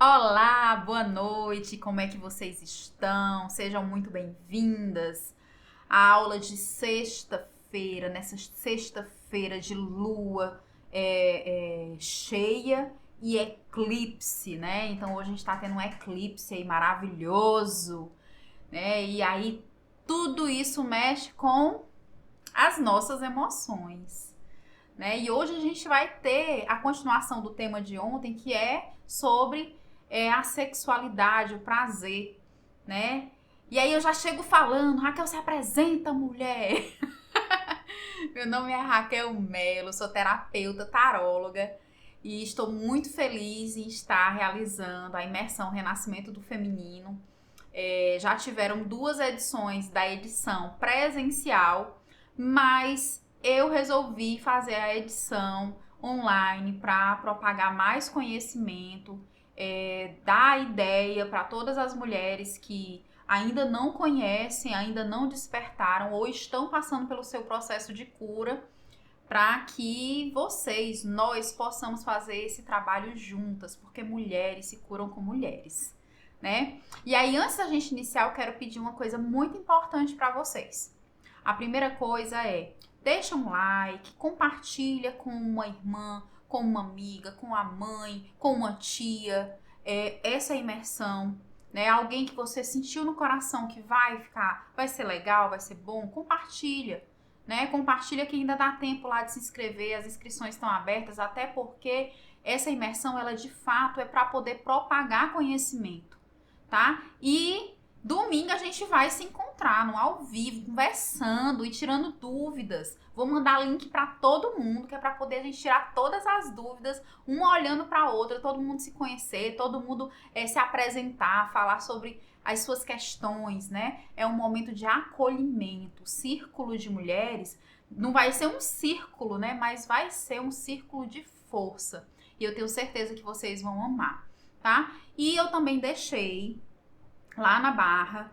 Olá, boa noite, como é que vocês estão? Sejam muito bem-vindas à aula de sexta-feira, nessa sexta-feira de lua cheia e eclipse, né? Então hoje a gente tá tendo um eclipse aí maravilhoso, né? E aí tudo isso mexe com as nossas emoções, né? E hoje a gente vai ter a continuação do tema de ontem, que é sobre a sexualidade, o prazer, né? E aí eu já chego falando, Raquel, se apresenta, mulher. Meu nome é Raquel Melo, sou terapeuta taróloga e estou muito feliz em estar realizando a imersão Renascimento do Feminino. Já tiveram 2 edições da edição presencial, mas eu resolvi fazer a edição online para propagar mais conhecimento, dar ideia para todas as mulheres que ainda não conhecem, ainda não despertaram ou estão passando pelo seu processo de cura, para que nós possamos fazer esse trabalho juntas, porque mulheres se curam com mulheres, né? E aí, antes da gente iniciar, eu quero pedir uma coisa muito importante para vocês. A primeira coisa é, deixa um like, compartilha com uma irmã, com uma amiga, com a mãe, com uma tia, essa imersão, né? Alguém que você sentiu no coração que vai ser legal, vai ser bom, compartilha, né? Compartilha que ainda dá tempo lá de se inscrever, as inscrições estão abertas, até porque essa imersão, ela de fato é para poder propagar conhecimento, tá? E domingo a gente vai se encontrar no ao vivo, conversando e tirando dúvidas. Vou mandar link para todo mundo, que é para poder a gente tirar todas as dúvidas, uma olhando para a outra, todo mundo se conhecer, todo mundo se apresentar, falar sobre as suas questões, né? É um momento de acolhimento. O círculo de mulheres não vai ser um círculo, né? Mas vai ser um círculo de força. E eu tenho certeza que vocês vão amar, tá? E eu também deixei lá na barra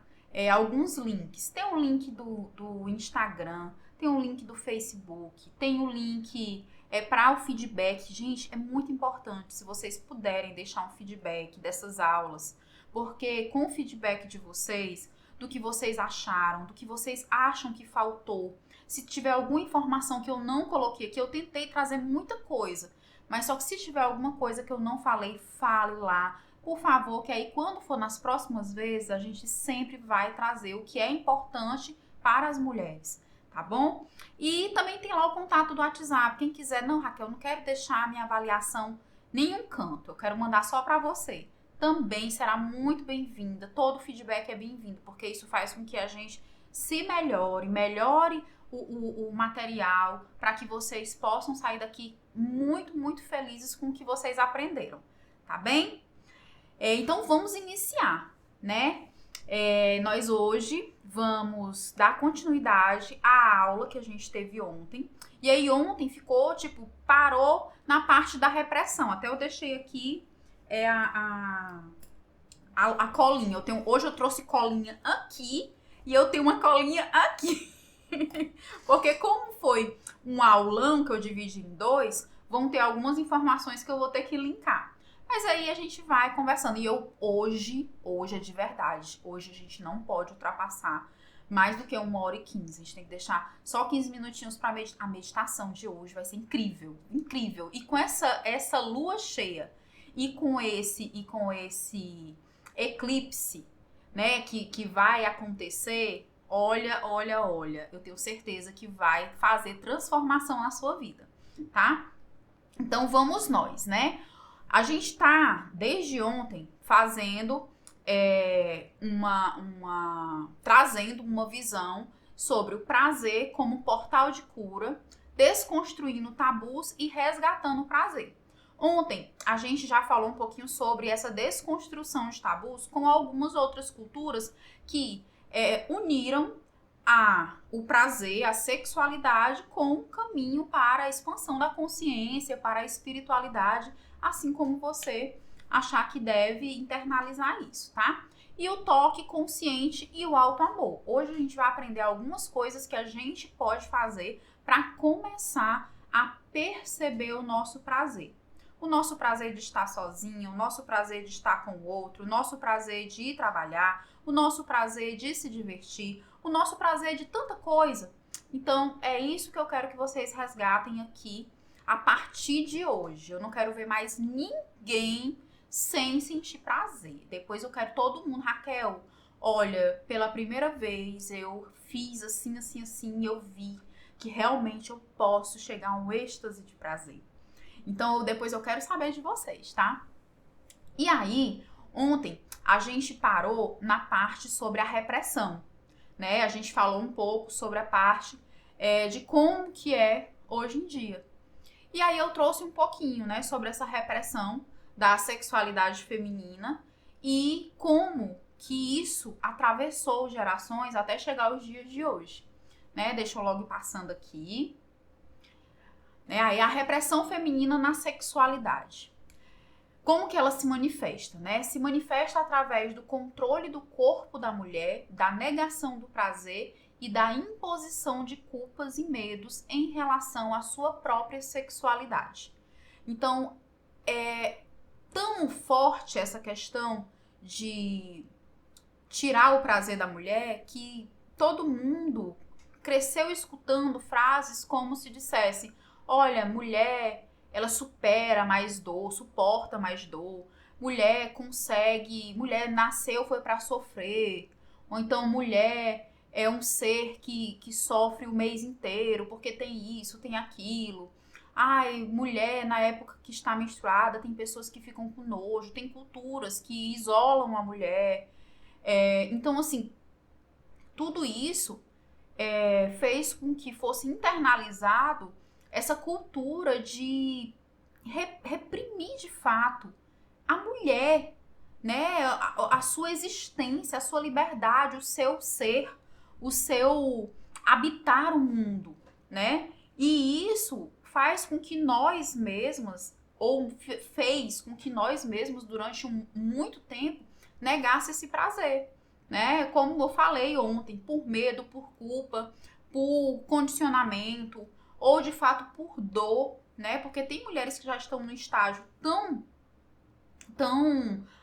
alguns links. Tem um link do Instagram, tem um link do Facebook, tem um link para o feedback. Gente, é muito importante se vocês puderem deixar um feedback dessas aulas, porque com o feedback de vocês, do que vocês acharam, do que vocês acham que faltou, se tiver alguma informação que eu não coloquei aqui, eu tentei trazer muita coisa, mas só que se tiver alguma coisa que eu não falei, fale lá, por favor, que aí quando for nas próximas vezes, a gente sempre vai trazer o que é importante para as mulheres, tá bom? E também tem lá o contato do WhatsApp. Quem quiser, não, Raquel, não quero deixar a minha avaliação em nenhum canto, eu quero mandar só para você. Também será muito bem-vinda, todo feedback é bem-vindo, porque isso faz com que a gente se melhore o material, para que vocês possam sair daqui muito, muito felizes com o que vocês aprenderam, tá bem? Então vamos iniciar, né? Nós hoje vamos dar continuidade à aula que a gente teve ontem. E aí ontem ficou, parou na parte da repressão. Até eu deixei aqui a colinha. Hoje eu trouxe colinha aqui e eu tenho uma colinha aqui. Porque como foi um aulão que eu dividi em 2, vão ter algumas informações que eu vou ter que linkar. Mas aí a gente vai conversando. E hoje é de verdade. Hoje a gente não pode ultrapassar mais do que 1h15. A gente tem que deixar só 15 minutinhos para a meditação de hoje. Vai ser incrível, incrível. E com essa lua cheia e com esse eclipse, né, que vai acontecer, olha. Eu tenho certeza que vai fazer transformação na sua vida, tá? Então vamos nós, né? A gente tá, desde ontem, fazendo trazendo uma visão sobre o prazer como portal de cura, desconstruindo tabus e resgatando o prazer. Ontem, a gente já falou um pouquinho sobre essa desconstrução de tabus com algumas outras culturas que uniram o prazer, a sexualidade com um caminho para a expansão da consciência, para a espiritualidade, assim como você achar que deve internalizar isso, tá? E o toque consciente e o auto-amor. Hoje a gente vai aprender algumas coisas que a gente pode fazer para começar a perceber o nosso prazer. o nosso prazer de estar sozinho, o nosso prazer de estar com o outro, o nosso prazer de ir trabalhar, o nosso prazer de se divertir, o nosso prazer de tanta coisa. Então, é isso que eu quero que vocês resgatem aqui a partir de hoje. Eu não quero ver mais ninguém sem sentir prazer. Depois eu quero todo mundo, Raquel, olha, pela primeira vez eu fiz assim, assim, assim, e eu vi que realmente eu posso chegar a um êxtase de prazer. Então, depois eu quero saber de vocês, tá? E aí, ontem a gente parou na parte sobre a repressão, né? A gente falou um pouco sobre a parte de como que é hoje em dia. E aí eu trouxe um pouquinho, né, sobre essa repressão da sexualidade feminina e como que isso atravessou gerações até chegar aos dias de hoje, né? Deixa eu logo ir passando aqui. Aí a repressão feminina na sexualidade. Como que ela se manifesta, né? Se manifesta através do controle do corpo da mulher, da negação do prazer e da imposição de culpas e medos em relação à sua própria sexualidade. Então, é tão forte essa questão de tirar o prazer da mulher que todo mundo cresceu escutando frases como se dissesse: olha, mulher, ela supera mais dor, suporta mais dor. Mulher consegue, mulher nasceu foi para sofrer. Ou então mulher é um ser que sofre o mês inteiro porque tem isso, tem aquilo. Ai, mulher na época que está menstruada, tem pessoas que ficam com nojo, tem culturas que isolam a mulher. Então, assim, tudo isso fez com que fosse internalizado essa cultura de reprimir de fato a mulher, né? A sua existência, a sua liberdade, o seu ser, o seu habitar o mundo, né? E isso faz com que nós mesmas, ou fez com que nós mesmos durante muito tempo negasse esse prazer, né? Como eu falei ontem, por medo, por culpa, por condicionamento ou de fato por dor, né? Porque tem mulheres que já estão num estágio tão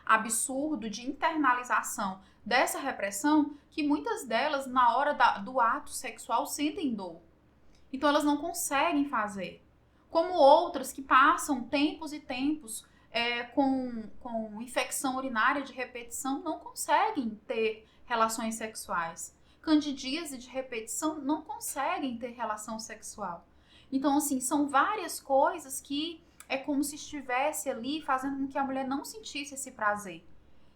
absurdo de internalização dessa repressão que muitas delas na hora do ato sexual sentem dor. Então elas não conseguem fazer. Como outras que passam tempos e tempos com infecção urinária de repetição não conseguem ter relações sexuais. Candidíase de repetição não conseguem ter relação sexual. Então, assim, são várias coisas que é como se estivesse ali fazendo com que a mulher não sentisse esse prazer.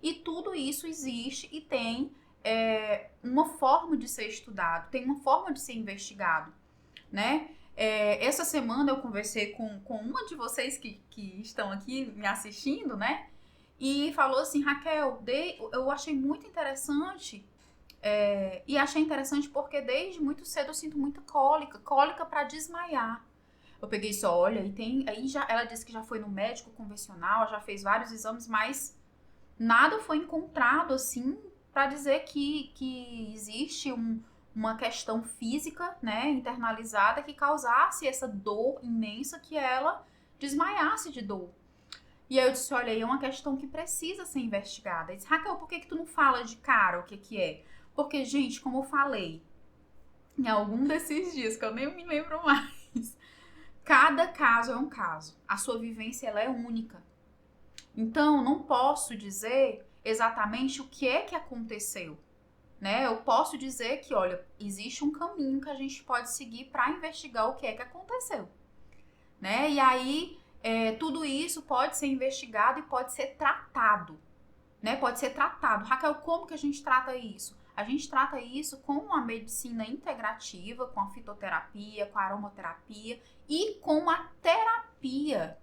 E tudo isso existe e tem uma forma de ser estudado, tem uma forma de ser investigado, né? Essa semana eu conversei com uma de vocês que estão aqui me assistindo, né? E falou assim: Raquel, eu achei muito interessante. E achei interessante porque desde muito cedo eu sinto muita cólica para desmaiar. Eu peguei só, olha, ela disse que já foi no médico convencional, já fez vários exames, mas nada foi encontrado assim para dizer que existe uma questão física, né, internalizada que causasse essa dor imensa que ela desmaiasse de dor. E aí eu disse, olha, é uma questão que precisa ser investigada. Eu disse, Raquel, por que tu não fala de cara o que é? Porque, gente, como eu falei, em algum desses dias, que eu nem me lembro mais, cada caso é um caso. A sua vivência, ela é única. Então, não posso dizer exatamente o que é que aconteceu, né? Eu posso dizer que, olha, existe um caminho que a gente pode seguir para investigar o que é que aconteceu, né? E aí, tudo isso pode ser investigado e pode ser tratado, né? Pode ser tratado. Raquel, como que a gente trata isso? A gente trata isso com a medicina integrativa, com a fitoterapia, com a aromaterapia e com a terapia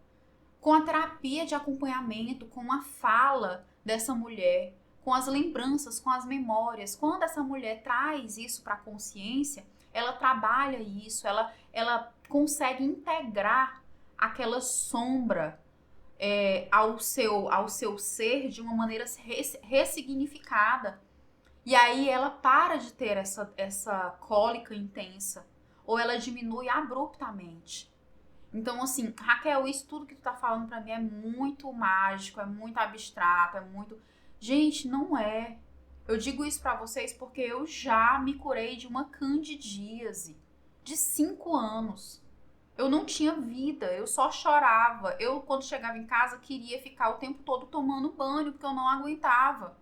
de acompanhamento, com a fala dessa mulher, com as lembranças, com as memórias. Quando essa mulher traz isso para a consciência, ela trabalha isso, ela consegue integrar aquela sombra ao seu ser de uma maneira ressignificada. E aí ela para de ter essa cólica intensa, ou ela diminui abruptamente. Então, assim, Raquel, isso tudo que tu tá falando pra mim é muito mágico, é muito abstrato, é muito... Gente, não é. Eu digo isso pra vocês porque eu já me curei de uma candidíase de 5 anos. Eu não tinha vida, eu só chorava. Eu, quando chegava em casa, queria ficar o tempo todo tomando banho, porque eu não aguentava.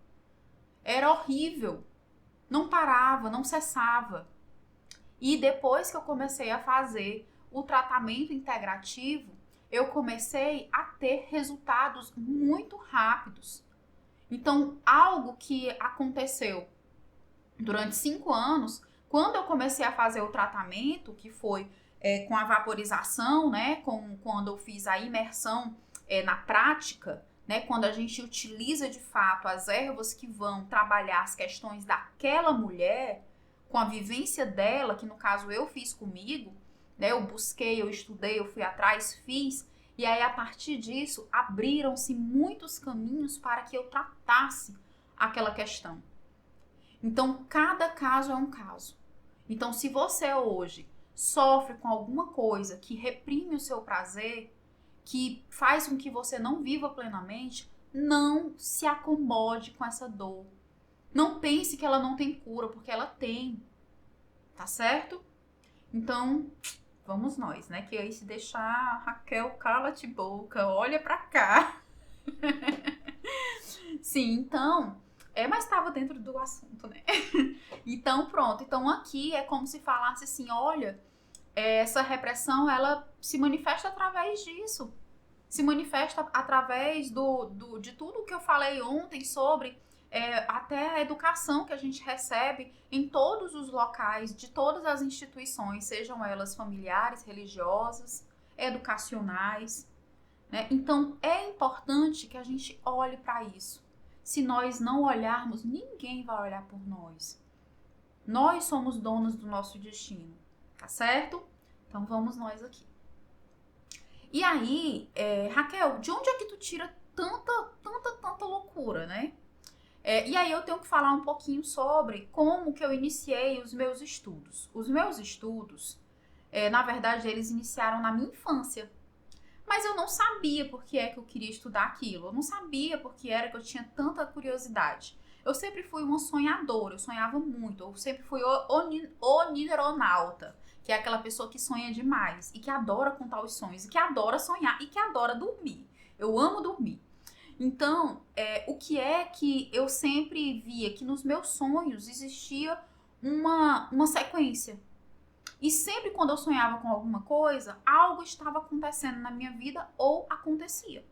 Era horrível. Não parava, não cessava. E depois que eu comecei a fazer o tratamento integrativo, eu comecei a ter resultados muito rápidos. Então, algo que aconteceu durante 5 anos, quando eu comecei a fazer o tratamento, que foi com a vaporização, né, quando eu fiz a imersão na prática, né, quando a gente utiliza de fato as ervas que vão trabalhar as questões daquela mulher, com a vivência dela, que no caso eu fiz comigo, né, eu busquei, eu estudei, eu fui atrás, fiz, e aí a partir disso abriram-se muitos caminhos para que eu tratasse aquela questão. Então, cada caso é um caso. Então, se você hoje sofre com alguma coisa que reprime o seu prazer, que faz com que você não viva plenamente, não se acomode com essa dor. Não pense que ela não tem cura, porque ela tem. Tá certo? Então, vamos nós, né? Que aí se deixar, Raquel, cala-te boca, olha pra cá. Sim, então... mas estava dentro do assunto, né? Então, pronto. Então, aqui é como se falasse assim, olha, essa repressão, ela se manifesta através disso. Se manifesta através de tudo que eu falei ontem sobre até a educação que a gente recebe em todos os locais, de todas as instituições, sejam elas familiares, religiosas, educacionais, né? Então, é importante que a gente olhe para isso. Se nós não olharmos, ninguém vai olhar por nós. Nós somos donos do nosso destino, tá certo? Então vamos nós aqui. E aí, Raquel, de onde é que tu tira tanta loucura, né? E aí eu tenho que falar um pouquinho sobre como que eu iniciei os meus estudos. Os meus estudos, na verdade, eles iniciaram na minha infância. Mas eu não sabia por que é que eu queria estudar aquilo. Eu não sabia por que era que eu tinha tanta curiosidade. Eu sempre fui uma sonhadora, eu sonhava muito. Eu sempre fui onironauta, que é aquela pessoa que sonha demais e que adora contar os sonhos, e que adora sonhar e que adora dormir. Eu amo dormir. Então, o que é que eu sempre via? Que nos meus sonhos existia uma sequência. E sempre quando eu sonhava com alguma coisa, algo estava acontecendo na minha vida ou acontecia.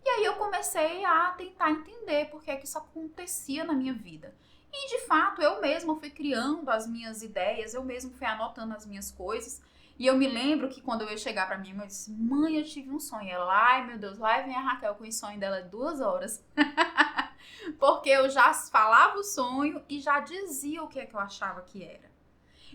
E aí eu comecei a tentar entender por que é que isso acontecia na minha vida. E de fato, eu mesma fui criando as minhas ideias, eu mesma fui anotando as minhas coisas. E eu me lembro que quando eu ia chegar pra minha mãe, eu disse, mãe, eu tive um sonho. Ela, ai meu Deus, lá vem a Raquel com o sonho dela de 2 horas. Porque eu já falava o sonho e já dizia o que é que eu achava que era.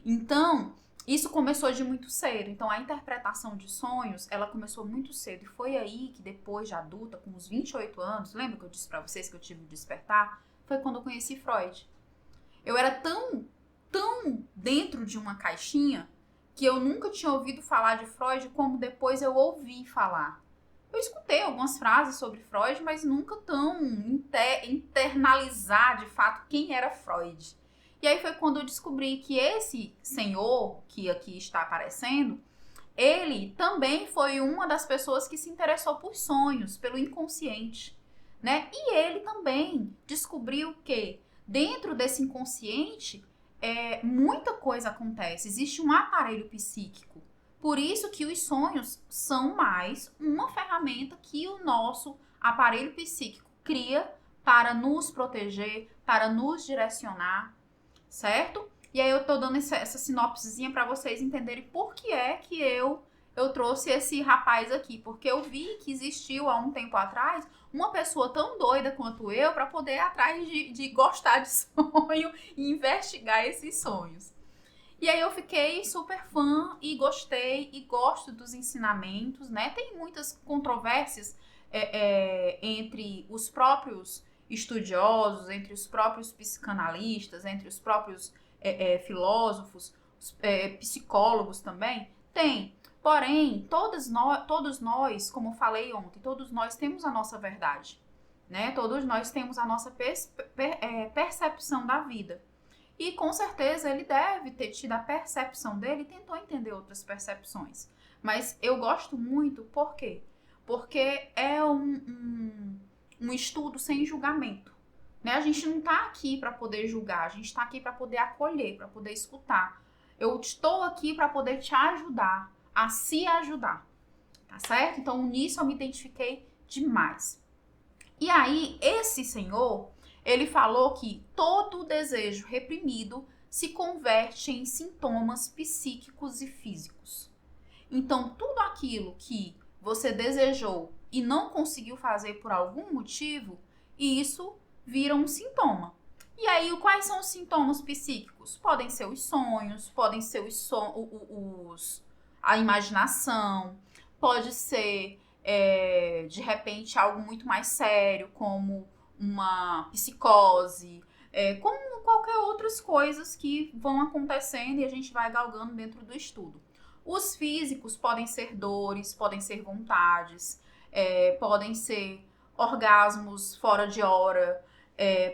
Então, isso começou de muito cedo. Então, a interpretação de sonhos, ela começou muito cedo. E foi aí que depois de adulta, com uns 28 anos, lembra que eu disse pra vocês que eu tive um despertar? Foi quando eu conheci Freud. Eu era tão dentro de uma caixinha que eu nunca tinha ouvido falar de Freud como depois eu ouvi falar. Eu escutei algumas frases sobre Freud, mas nunca tão internalizar de fato quem era Freud. E aí foi quando eu descobri que esse senhor que aqui está aparecendo, ele também foi uma das pessoas que se interessou por sonhos, pelo inconsciente, né? E ele também descobriu que dentro desse inconsciente muita coisa acontece, existe um aparelho psíquico. Por isso que os sonhos são mais uma ferramenta que o nosso aparelho psíquico cria para nos proteger, para nos direcionar, certo? E aí eu tô dando essa sinopsezinha para vocês entenderem por que é que eu trouxe esse rapaz aqui, porque eu vi que existiu há um tempo atrás uma pessoa tão doida quanto eu para poder ir atrás de gostar de sonho e investigar esses sonhos. E aí eu fiquei super fã e gostei e gosto dos ensinamentos, né? Tem muitas controvérsias entre os próprios estudiosos, entre os próprios psicanalistas, entre os próprios filósofos, psicólogos também. Tem. Porém, todos nós, como eu falei ontem, todos nós temos a nossa verdade, né? Todos nós temos a nossa percepção da vida. E com certeza ele deve ter tido a percepção dele e tentou entender outras percepções. Mas eu gosto muito, por quê? Porque é um estudo sem julgamento. Né? A gente não está aqui para poder julgar, a gente está aqui para poder acolher, para poder escutar. Eu estou aqui para poder te ajudar a se ajudar, tá certo? Então nisso eu me identifiquei demais. E aí esse senhor, ele falou que todo desejo reprimido se converte em sintomas psíquicos e físicos. Então tudo aquilo que você desejou e não conseguiu fazer por algum motivo, isso vira um sintoma. E aí, quais são os sintomas psíquicos? Podem ser os sonhos, podem ser a imaginação, pode ser, de repente, algo muito mais sério, como uma psicose, como qualquer outras coisas que vão acontecendo e a gente vai galgando dentro do estudo. Os físicos podem ser dores, podem ser vontades, podem ser orgasmos fora de hora,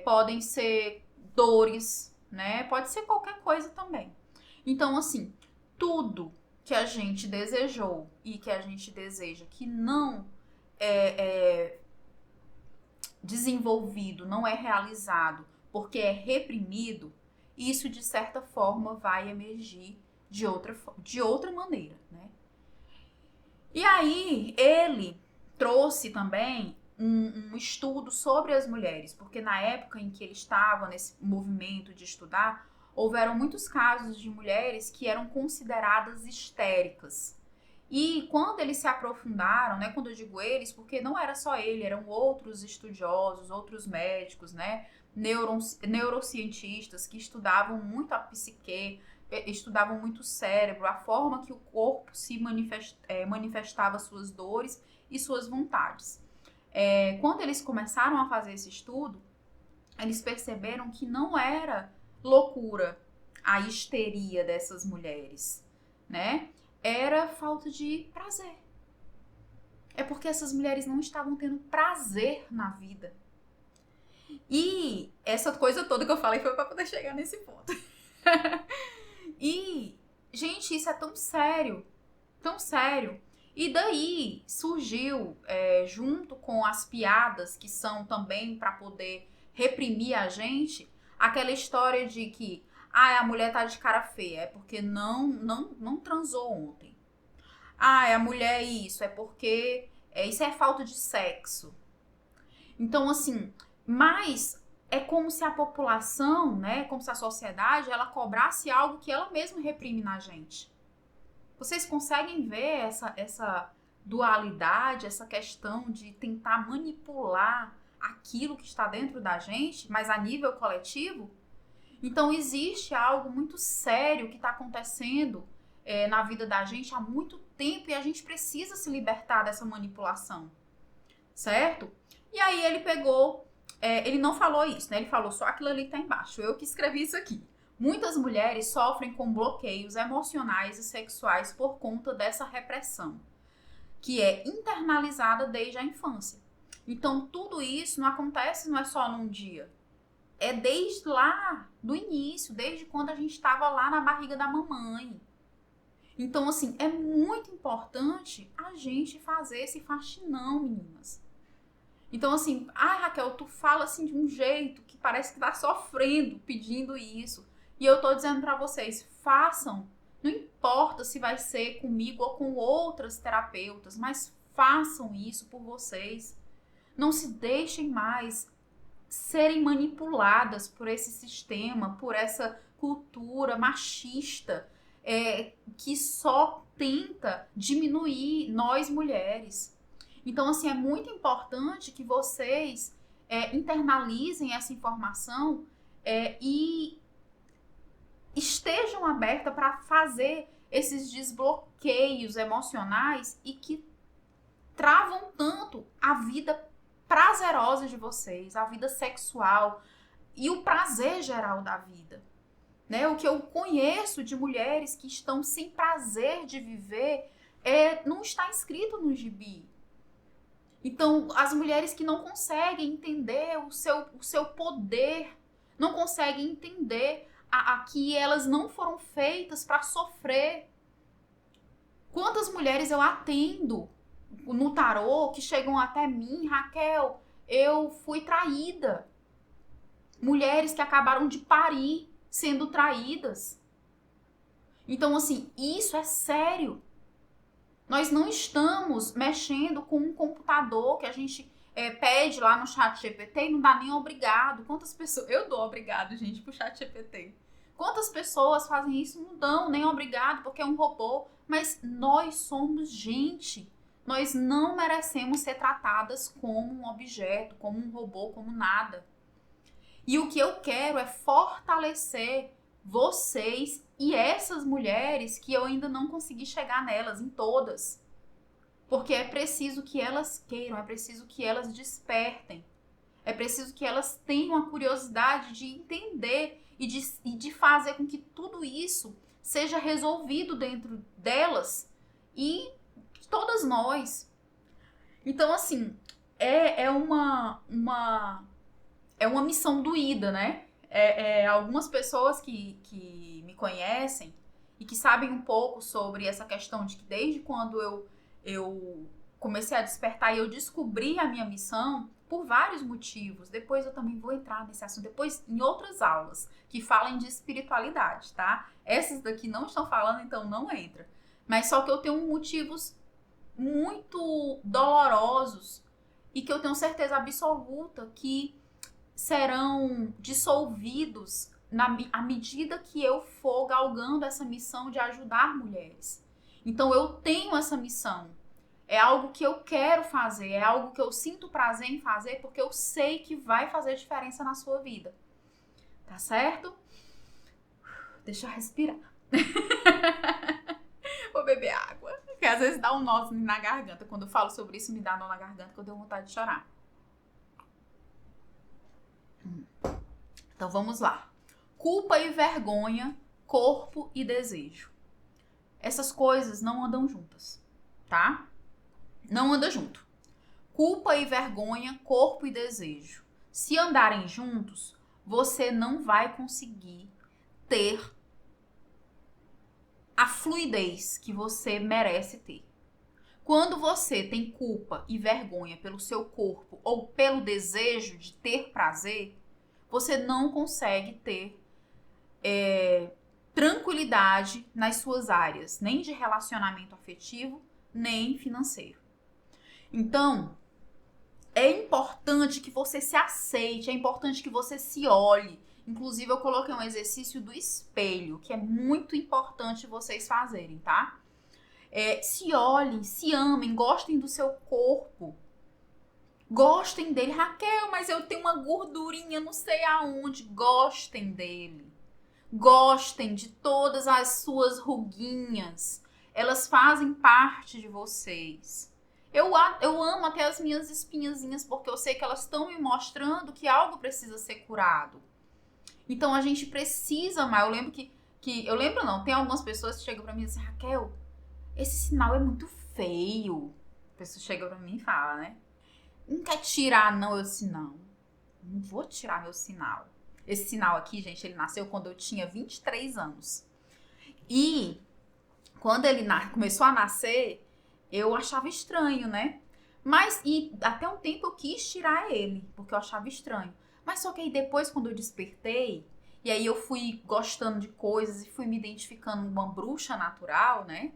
podem ser dores, né? Pode ser qualquer coisa também. Então, assim, tudo que a gente desejou e que a gente deseja que não é desenvolvido, não é realizado, porque é reprimido, isso de certa forma vai emergir de outra maneira, né? E aí ele trouxe também um estudo sobre as mulheres, porque na época em que ele estava nesse movimento de estudar, houveram muitos casos de mulheres que eram consideradas histéricas. E quando eles se aprofundaram, né, quando eu digo eles, porque não era só ele, eram outros estudiosos, outros médicos, né, neurocientistas que estudavam muito a psique, estudavam muito o cérebro, a forma que o corpo se manifestava suas dores e suas vontades. Quando eles começaram a fazer esse estudo, eles perceberam que não era loucura a histeria dessas mulheres, né? Era falta de prazer. É porque essas mulheres não estavam tendo prazer na vida. E essa coisa toda que eu falei foi para poder chegar nesse ponto. E, gente, isso é tão sério, tão sério. E daí surgiu, junto com as piadas que são também para poder reprimir a gente, aquela história de que a mulher tá de cara feia, é porque não transou ontem. A mulher isso, é porque isso é falta de sexo. Então, assim, mas é como se a população, né, como se a sociedade, ela cobrasse algo que ela mesma reprime na gente. Vocês conseguem ver essa dualidade, essa questão de tentar manipular aquilo que está dentro da gente, mas a nível coletivo? Então, existe algo muito sério que está acontecendo na vida da gente há muito tempo e a gente precisa se libertar dessa manipulação, certo? E aí ele pegou, ele não falou isso, né? Ele falou só aquilo ali que tá embaixo. Eu que escrevi isso aqui. Muitas mulheres sofrem com bloqueios emocionais e sexuais por conta dessa repressão, que é internalizada desde a infância. Então, tudo isso não acontece, não é só num dia. É desde lá, do início, desde quando a gente estava lá na barriga da mamãe. Então, assim, é muito importante a gente fazer esse faxinão, meninas. Então, assim, Raquel, tu fala assim de um jeito que parece que tá sofrendo, pedindo isso. E eu tô dizendo pra vocês, façam. Não importa se vai ser comigo ou com outras terapeutas, mas façam isso por vocês. Não se deixem mais serem manipuladas por esse sistema, por essa cultura machista que só tenta diminuir nós mulheres. Então, assim, é muito importante que vocês internalizem essa informação e estejam abertas para fazer esses desbloqueios emocionais e que travam tanto a vida prazerosa de vocês, a vida sexual e o prazer geral da vida. Né? O que eu conheço de mulheres que estão sem prazer de viver não está inscrito no gibi. Então, as mulheres que não conseguem entender o seu poder, não conseguem entender que elas não foram feitas para sofrer. Quantas mulheres eu atendo no tarô que chegam até mim, Raquel, eu fui traída. Mulheres que acabaram de parir sendo traídas. Então, assim, isso é sério. Nós não estamos mexendo com um computador que a gente pede lá no chat GPT e não dá nem obrigado. Quantas pessoas... Eu dou obrigado, gente, pro chat GPT. Quantas pessoas fazem isso? Não dão nem obrigado porque é um robô. Mas nós somos gente. Nós não merecemos ser tratadas como um objeto, como um robô, como nada. E o que eu quero é fortalecer vocês e essas mulheres que eu ainda não consegui chegar nelas, em todas. Porque é preciso que elas queiram, é preciso que elas despertem. É preciso que elas tenham a curiosidade de entender e de fazer com que tudo isso seja resolvido dentro delas e de todas nós. Então, assim, é uma missão doída, né? Algumas pessoas que me conhecem e que sabem um pouco sobre essa questão de que desde quando eu comecei a despertar e eu descobri a minha missão por vários motivos. Depois eu também vou entrar nesse assunto, depois em outras aulas que falem de espiritualidade, tá? Essas daqui não estão falando, então não entra. Mas só que eu tenho motivos muito dolorosos e que eu tenho certeza absoluta que serão dissolvidos à medida que eu for galgando essa missão de ajudar mulheres. Então eu tenho essa missão. É algo que eu quero fazer, é algo que eu sinto prazer em fazer, porque eu sei que vai fazer diferença na sua vida. Tá certo? Deixa eu respirar. Vou beber água. Porque às vezes dá um nó na garganta. Quando eu falo sobre isso, me dá nó na garganta que eu tenho vontade de chorar. Então vamos lá. Culpa e vergonha, corpo e desejo. Essas coisas não andam juntas, tá? Não anda junto. Culpa e vergonha, corpo e desejo. Se andarem juntos, você não vai conseguir ter a fluidez que você merece ter. Quando você tem culpa e vergonha pelo seu corpo ou pelo desejo de ter prazer, você não consegue ter tranquilidade nas suas áreas, nem de relacionamento afetivo, nem financeiro. Então, é importante que você se aceite, é importante que você se olhe. Inclusive, eu coloquei um exercício do espelho, que é muito importante vocês fazerem, tá? Se olhem, se amem, gostem do seu corpo. Gostem dele. Raquel, mas eu tenho uma gordurinha não sei aonde. Gostem dele. Gostem de todas as suas ruguinhas. Elas fazem parte de vocês. Eu amo até as minhas espinhazinhas, porque eu sei que elas estão me mostrando que algo precisa ser curado. Então a gente precisa amar. Eu lembro eu lembro não, tem algumas pessoas que chegam pra mim e dizem, Raquel, esse sinal é muito feio. A pessoa chega pra mim e fala, né? Não quer tirar, não. Eu disse, não vou tirar meu sinal. Esse sinal aqui, gente, ele nasceu quando eu tinha 23 anos. E quando ele começou a nascer, eu achava estranho, né? Mas, e até um tempo eu quis tirar ele, porque eu achava estranho. Mas só que aí depois, quando eu despertei, e aí eu fui gostando de coisas e fui me identificando uma bruxa natural, né?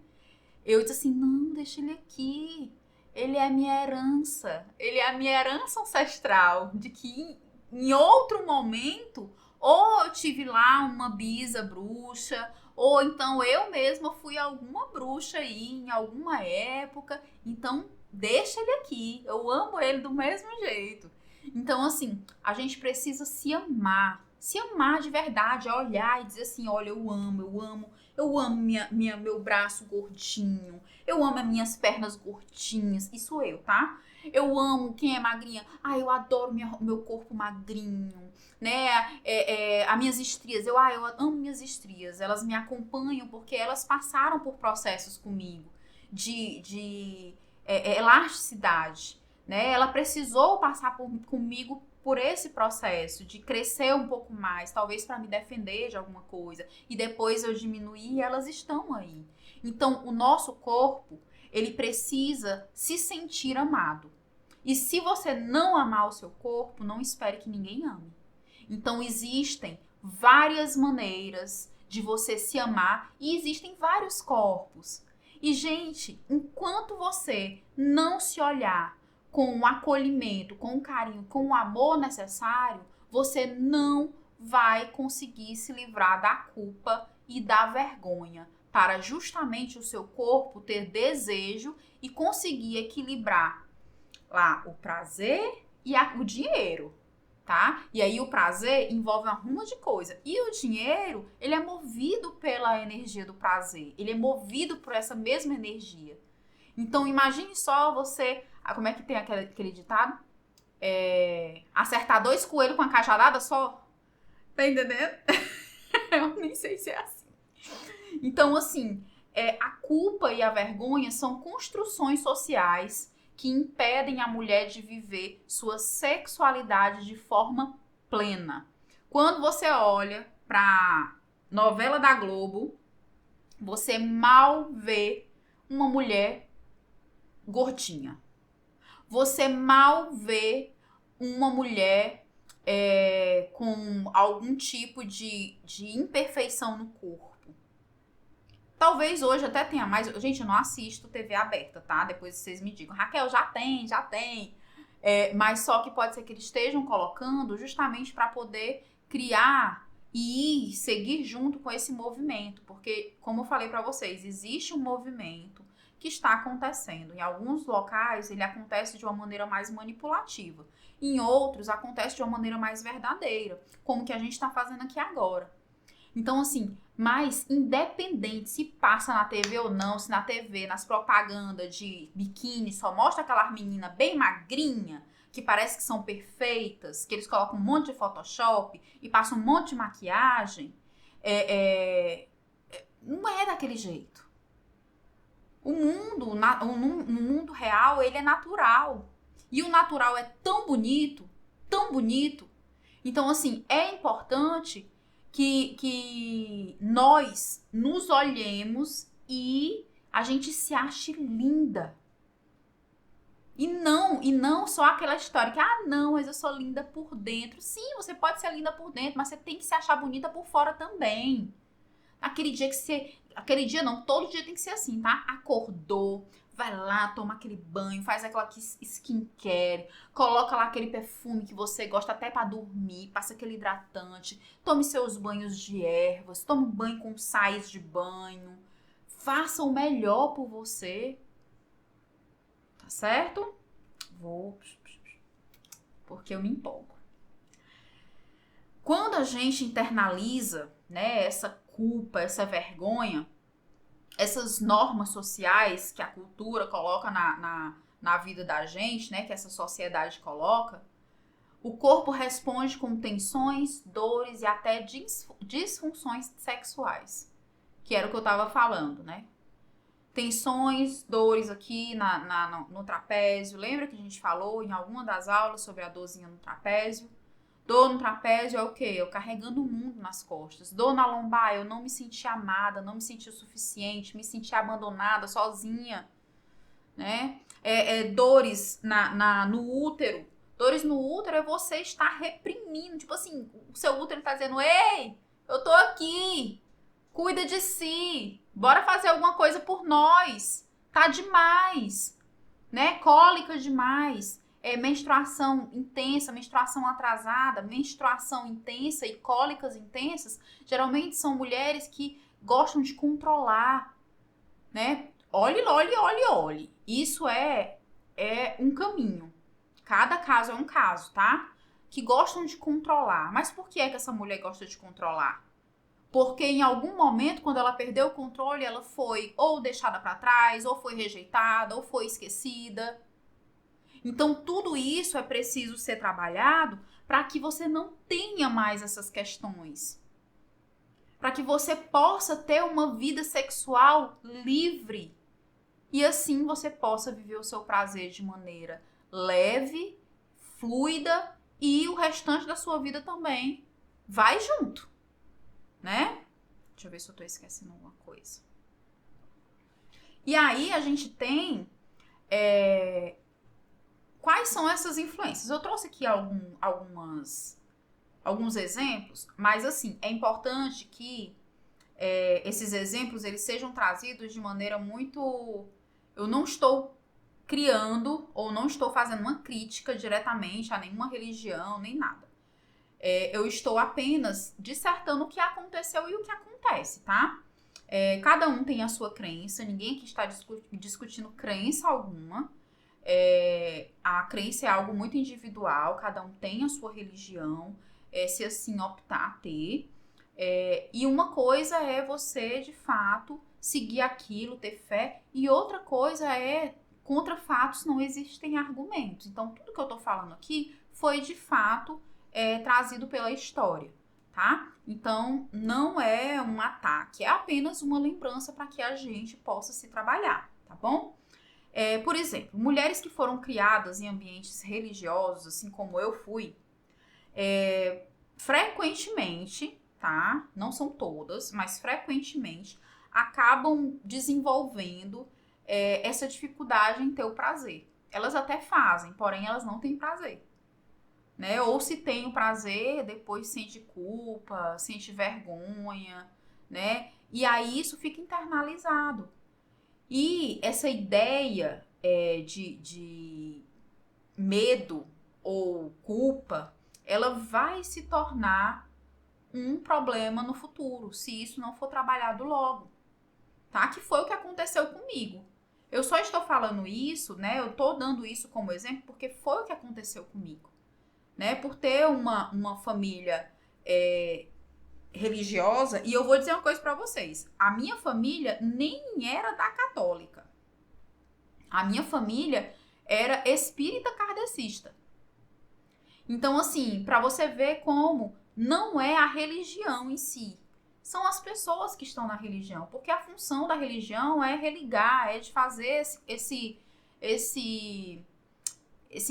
Eu disse assim, não, deixa ele aqui. Ele é a minha herança. Ele é a minha herança ancestral. De que em outro momento, ou eu tive lá uma bisa bruxa, ou então eu mesma fui alguma bruxa aí em alguma época. Então, deixa ele aqui. Eu amo ele do mesmo jeito. Então, assim, a gente precisa se amar. Se amar de verdade, olhar e dizer assim, olha, eu amo meu braço gordinho, eu amo as minhas pernas gordinhas, isso sou eu, tá? Eu amo quem é magrinha, eu adoro meu corpo magrinho, né? As minhas estrias, eu amo minhas estrias, elas me acompanham porque elas passaram por processos comigo. elasticidade, né? Ela precisou passar comigo por esse processo de crescer um pouco mais, talvez para me defender de alguma coisa, e depois eu diminuir e elas estão aí. Então, o nosso corpo, ele precisa se sentir amado. E se você não amar o seu corpo, não espere que ninguém ame. Então, existem várias maneiras de você se amar e existem vários corpos. E, gente, enquanto você não se olhar com o acolhimento, com o carinho, com o amor necessário, você não vai conseguir se livrar da culpa e da vergonha para justamente o seu corpo ter desejo e conseguir equilibrar lá o prazer e o dinheiro, tá? E aí o prazer envolve uma ruma de coisa. E o dinheiro, ele é movido pela energia do prazer. Ele é movido por essa mesma energia. Então, imagine só você... Como é que tem aquele ditado? Acertar 2 coelhos com uma cajadada só? Tá entendendo? Eu nem sei se é assim. Então, assim, a culpa e a vergonha são construções sociais que impedem a mulher de viver sua sexualidade de forma plena. Quando você olha pra novela da Globo, você mal vê uma mulher gordinha. Você mal vê uma mulher com algum tipo de imperfeição no corpo. Talvez hoje até tenha mais. Gente, eu não assisto TV aberta, tá? Depois vocês me digam. Raquel, já tem. Mas só que pode ser que eles estejam colocando justamente para poder criar e seguir junto com esse movimento. Porque, como eu falei para vocês, existe um movimento que está acontecendo. Em alguns locais, ele acontece de uma maneira mais manipulativa. Em outros, acontece de uma maneira mais verdadeira. Como que a gente está fazendo aqui agora. Então, assim, mas independente se passa na TV ou não, se na TV, nas propagandas de biquíni, só mostra aquela menina bem magrinha, que parece que são perfeitas, que eles colocam um monte de Photoshop e passam um monte de maquiagem, não é daquele jeito. O mundo real, ele é natural. E o natural é tão bonito, tão bonito. Então, assim, é importante que nós nos olhemos e a gente se ache linda. E não só aquela história que, não, mas eu sou linda por dentro. Sim, você pode ser linda por dentro, mas você tem que se achar bonita por fora também. Aquele dia não, todo dia tem que ser assim, tá? Acordou, vai lá, toma aquele banho, faz aquela skincare, coloca lá aquele perfume que você gosta até pra dormir, passa aquele hidratante, tome seus banhos de ervas, tome um banho com sais de banho, faça o melhor por você, tá certo? Porque eu me empolgo. Quando a gente internaliza, né, essa culpa, essa vergonha, essas normas sociais que a cultura coloca na vida da gente, né, que essa sociedade coloca, o corpo responde com tensões, dores e até disfunções sexuais, que era o que eu tava falando, né? Tensões, dores aqui no trapézio. Lembra que a gente falou em alguma das aulas sobre a dorzinha no trapézio? Dor no trapézio é o quê? Eu carregando o mundo nas costas. Dor na lombar, eu não me senti amada, não me senti o suficiente, me senti abandonada, sozinha, né? Dores no útero. Dores no útero é você estar reprimindo. Tipo assim, o seu útero tá dizendo, ei, eu tô aqui, cuida de si, bora fazer alguma coisa por nós. Tá demais, né? Cólica demais. Menstruação intensa, menstruação atrasada, menstruação intensa e cólicas intensas, geralmente são mulheres que gostam de controlar, né? Olhe. Isso é um caminho. Cada caso é um caso, tá? Que gostam de controlar. Mas por que é que essa mulher gosta de controlar? Porque em algum momento, quando ela perdeu o controle, ela foi ou deixada para trás, ou foi rejeitada, ou foi esquecida. Então, tudo isso é preciso ser trabalhado para que você não tenha mais essas questões. Para que você possa ter uma vida sexual livre. e assim você possa viver o seu prazer de maneira leve, fluida e o restante da sua vida também vai junto, né? Deixa eu ver se eu tô esquecendo alguma coisa. E aí a gente tem quais são essas influências? Eu trouxe aqui alguns exemplos, mas assim, é importante que esses exemplos eles sejam trazidos de maneira muito... Eu não estou criando ou não estou fazendo uma crítica diretamente a nenhuma religião, nem nada. Eu estou apenas dissertando o que aconteceu e o que acontece, tá? Cada um tem a sua crença, ninguém aqui está discutindo crença alguma. A crença é algo muito individual, cada um tem a sua religião, se assim optar a ter. E uma coisa é você, de fato, seguir aquilo, ter fé, e outra coisa é, contra fatos não existem argumentos. Então, tudo que eu tô falando aqui foi, de fato, trazido pela história, tá? Então, não é um ataque, é apenas uma lembrança para que a gente possa se trabalhar, tá bom? Por exemplo, mulheres que foram criadas em ambientes religiosos, assim como eu fui, frequentemente, tá? Não são todas, mas frequentemente acabam desenvolvendo essa dificuldade em ter o prazer. Elas até fazem, porém elas não têm prazer, né? Ou se tem o prazer, depois sente culpa, sente vergonha, né? E aí isso fica internalizado. E essa ideia de medo ou culpa, ela vai se tornar um problema no futuro, se isso não for trabalhado logo, tá? Que foi o que aconteceu comigo. Eu só estou falando isso, né? Eu tô dando isso como exemplo porque foi o que aconteceu comigo, né? Por ter uma família religiosa, e eu vou dizer uma coisa para vocês: a minha família nem era da católica. A minha família era espírita kardecista. Então, assim, para você ver como não é a religião em si, são as pessoas que estão na religião, porque a função da religião é religar, é de fazer esse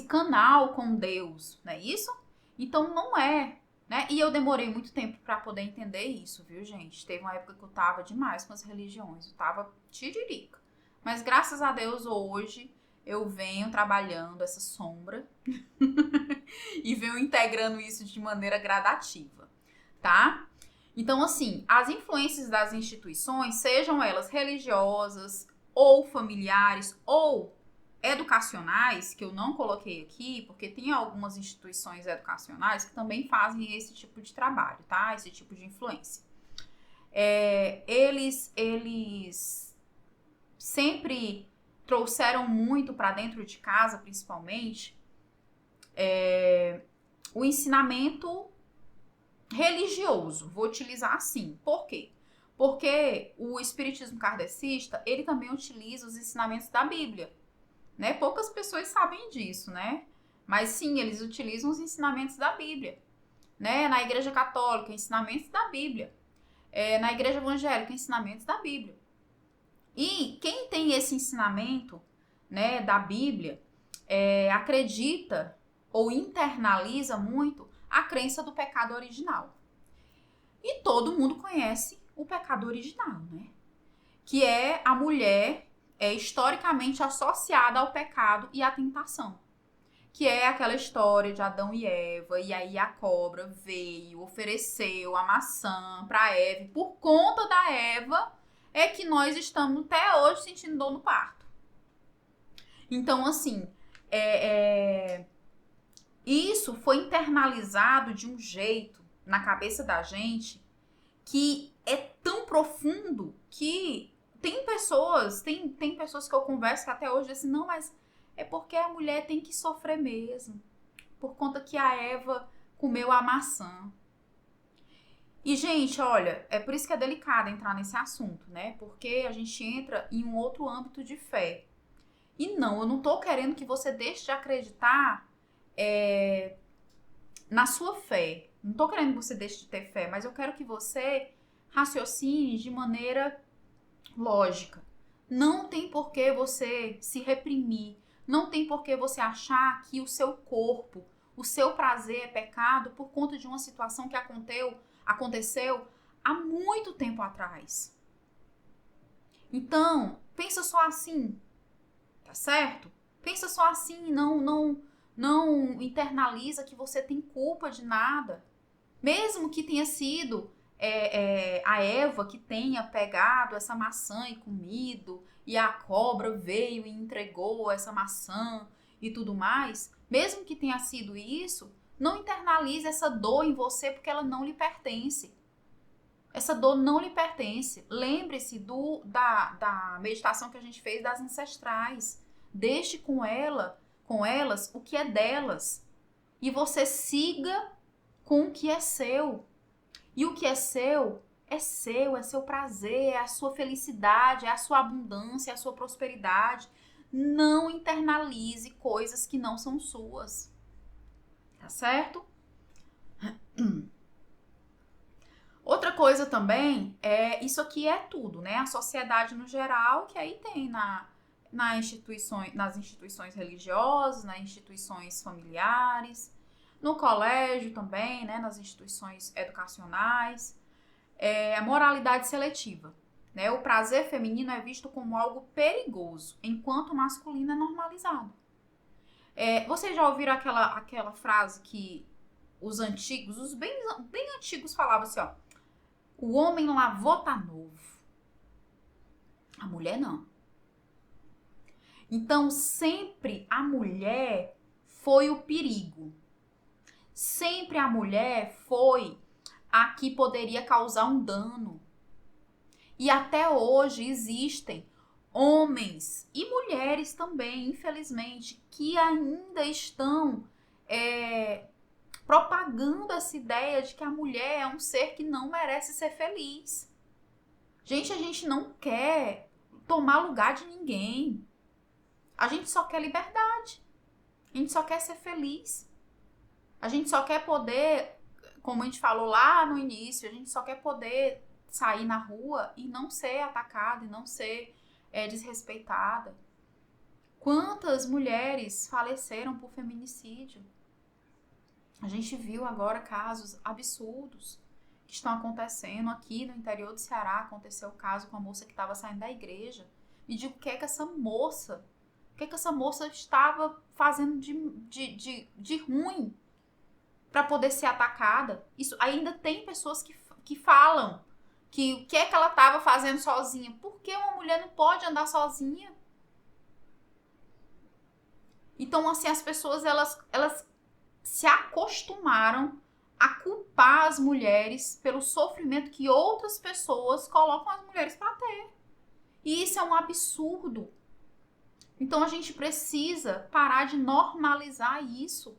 canal com Deus, não é isso? Então não é, né? E eu demorei muito tempo para poder entender isso, viu, gente? Teve uma época que eu tava demais com as religiões, eu tava tiririca. Mas graças a Deus hoje eu venho trabalhando essa sombra e venho integrando isso de maneira gradativa, tá? Então, assim, as influências das instituições, sejam elas religiosas ou familiares ou educacionais, que eu não coloquei aqui, porque tem algumas instituições educacionais que também fazem esse tipo de trabalho, tá? Esse tipo de influência. Eles sempre trouxeram muito para dentro de casa, principalmente, o ensinamento religioso, vou utilizar assim. Por quê? Porque o espiritismo kardecista, ele também utiliza os ensinamentos da Bíblia, né? Poucas pessoas sabem disso, né? Mas sim, eles utilizam os ensinamentos da Bíblia, né? Na Igreja Católica, ensinamentos da Bíblia. Na Igreja Evangélica, ensinamentos da Bíblia. E quem tem esse ensinamento, né, da Bíblia, acredita ou internaliza muito a crença do pecado original. E todo mundo conhece o pecado original, né? Que é a mulher historicamente associada ao pecado e à tentação. Que é aquela história de Adão e Eva, e aí a cobra veio, ofereceu a maçã para Eva, e por conta da Eva é que nós estamos até hoje sentindo dor no parto. Então, assim, isso foi internalizado de um jeito na cabeça da gente que é tão profundo que tem pessoas que eu converso que até hoje dizem, não, mas é porque a mulher tem que sofrer mesmo, por conta que a Eva comeu a maçã. E, gente, olha, é por isso que é delicado entrar nesse assunto, né? Porque a gente entra em um outro âmbito de fé. E não, eu não tô querendo que você deixe de acreditar na sua fé. Não tô querendo que você deixe de ter fé, mas eu quero que você raciocine de maneira lógica, Não tem por que você se reprimir. Não tem por que você achar que o seu corpo, o seu prazer é pecado por conta de uma situação que aconteceu há muito tempo atrás. Então, pensa só assim, tá certo? Pensa só assim, não internaliza que você tem culpa de nada. Mesmo que tenha sido a Eva que tenha pegado essa maçã e comido, e a cobra veio e entregou essa maçã e tudo mais, mesmo que tenha sido isso, não internalize essa dor em você porque ela não lhe pertence. Essa dor não lhe pertence. Lembre-se da meditação que a gente fez das ancestrais. Deixe com elas o que é delas. E você siga com o que é seu. E o que é seu, é seu prazer, é a sua felicidade, é a sua abundância, é a sua prosperidade. Não internalize coisas que não são suas. Tá certo? Outra coisa também isso aqui é tudo, né? A sociedade no geral, que aí tem nas instituições religiosas, nas instituições familiares, no colégio também, né? Nas instituições educacionais. A moralidade seletiva, né? O prazer feminino é visto como algo perigoso, enquanto o masculino é normalizado. Vocês já ouviram aquela frase que os antigos, os bem antigos falavam assim, ó: o homem lavou tá novo, a mulher não. Então, sempre a mulher foi o perigo. Sempre a mulher foi a que poderia causar um dano. E até hoje existem homens e mulheres também, infelizmente, que ainda estão propagando essa ideia de que a mulher é um ser que não merece ser feliz. Gente, a gente não quer tomar lugar de ninguém. A gente só quer liberdade. A gente só quer ser feliz. A gente só quer poder, como a gente falou lá no início, a gente só quer poder sair na rua e não ser atacada e não ser desrespeitada. Quantas mulheres faleceram por feminicídio? A gente viu agora casos absurdos que estão acontecendo. Aqui no interior do Ceará aconteceu o caso com a moça que estava saindo da igreja. Me diga o que essa moça estava fazendo de ruim para poder ser atacada. Isso ainda tem pessoas que falam que o que ela estava fazendo sozinha. Por que uma mulher não pode andar sozinha? Então, assim, as pessoas elas se acostumaram a culpar as mulheres pelo sofrimento que outras pessoas colocam as mulheres para ter. E isso é um absurdo. Então a gente precisa parar de normalizar isso.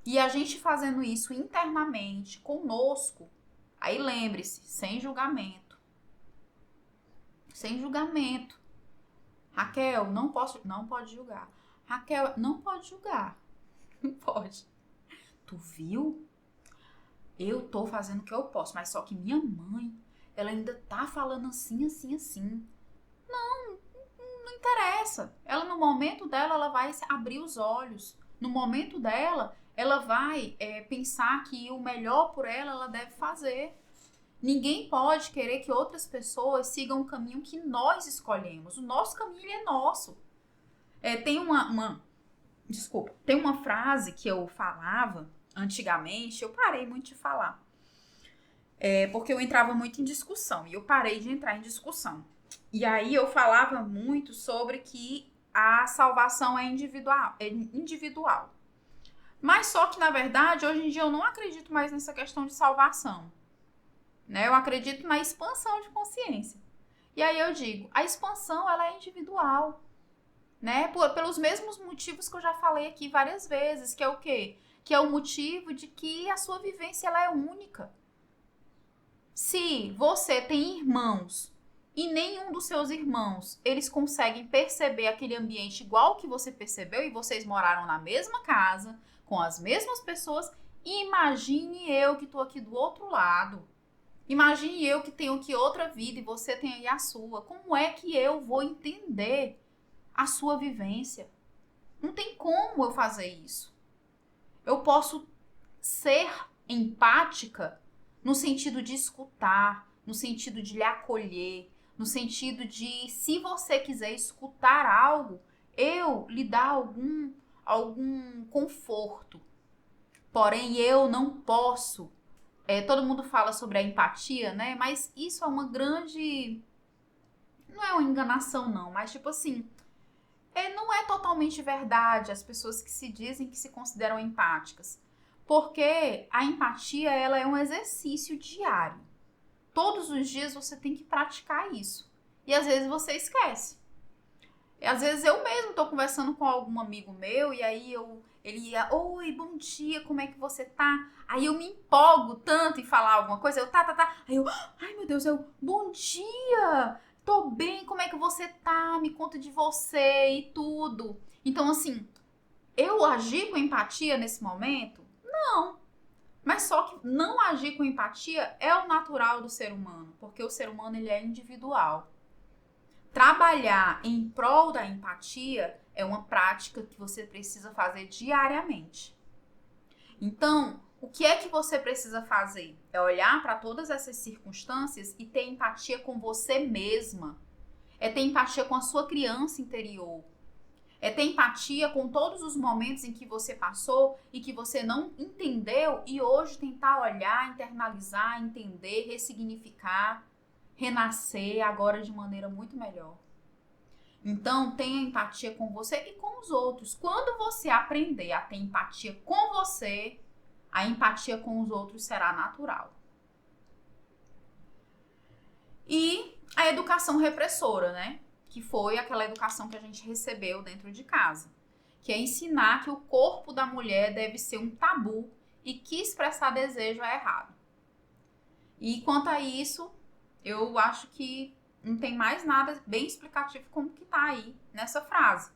E a gente fazendo isso internamente, conosco, aí lembre-se, sem julgamento. Sem julgamento. Raquel, não pode julgar. Raquel, não pode julgar. Não pode. Tu viu? Eu tô fazendo o que eu posso, mas só que minha mãe, ela ainda tá falando assim, assim, assim. Não interessa. Ela, no momento dela, ela vai abrir os olhos. No momento dela, ela vai pensar que o melhor por ela deve fazer. Ninguém pode querer que outras pessoas sigam o caminho que nós escolhemos. O nosso caminho é nosso. Tem uma frase que eu falava antigamente, eu parei muito de falar. Porque eu entrava muito em discussão e eu parei de entrar em discussão. E aí eu falava muito sobre que a salvação é individual. Mas só que, na verdade, hoje em dia eu não acredito mais nessa questão de salvação. Né? Eu acredito na expansão de consciência. E aí eu digo, a expansão ela é individual. Né? Pelos mesmos motivos que eu já falei aqui várias vezes, que é o quê? Que é o motivo de que a sua vivência ela é única. Se você tem irmãos e nenhum dos seus irmãos, eles conseguem perceber aquele ambiente igual que você percebeu e vocês moraram na mesma casa, com as mesmas pessoas, imagine eu que estou aqui do outro lado. Imagine eu que tenho aqui outra vida e você tem aí a sua. Como é que eu vou entender a sua vivência? Não tem como eu fazer isso. Eu posso ser empática no sentido de escutar, no sentido de lhe acolher, no sentido de, se você quiser escutar algo, eu lhe dar algum conforto. Porém, eu não posso. Todo mundo fala sobre a empatia, né? Mas isso é uma grande. Não é uma enganação, não, mas tipo assim. Não é totalmente verdade as pessoas que se dizem que se consideram empáticas. Porque a empatia, ela é um exercício diário. Todos os dias você tem que praticar isso. E às vezes você esquece. E às vezes eu mesmo tô conversando com algum amigo meu e aí ele ia, oi, bom dia, como é que você tá? Aí eu me empolgo tanto em falar alguma coisa, eu tá. Aí eu, ai meu Deus, bom dia, tô bem, como é que você tá? Me conta de você e tudo. Então assim, eu agir com empatia nesse momento? Não. Mas só que não agir com empatia é o natural do ser humano, porque o ser humano ele é individual. Trabalhar em prol da empatia é uma prática que você precisa fazer diariamente. Então, o que é que você precisa fazer? É olhar para todas essas circunstâncias e ter empatia com você mesma. É ter empatia com a sua criança interior. É ter empatia com todos os momentos em que você passou e que você não entendeu e hoje tentar olhar, internalizar, entender, ressignificar, renascer agora de maneira muito melhor. Então, tenha empatia com você e com os outros. Quando você aprender a ter empatia com você, a empatia com os outros será natural. E a educação repressora, né? Que foi aquela educação que a gente recebeu dentro de casa. Que é ensinar que o corpo da mulher deve ser um tabu e que expressar desejo é errado. E quanto a isso, eu acho que não tem mais nada bem explicativo como que tá aí nessa frase.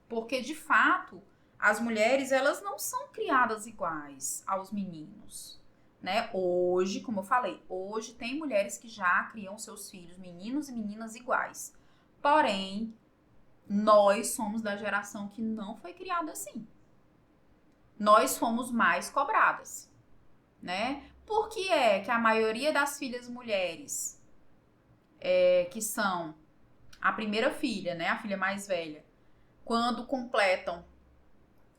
Porque, de fato, as mulheres, elas não são criadas iguais aos meninos, né? Hoje, como eu falei, hoje tem mulheres que já criam seus filhos, meninos e meninas iguais. Porém, nós somos da geração que não foi criada assim. Nós fomos mais cobradas, né? Por que é que a maioria das filhas mulheres, que são a primeira filha, né? A filha mais velha, quando completam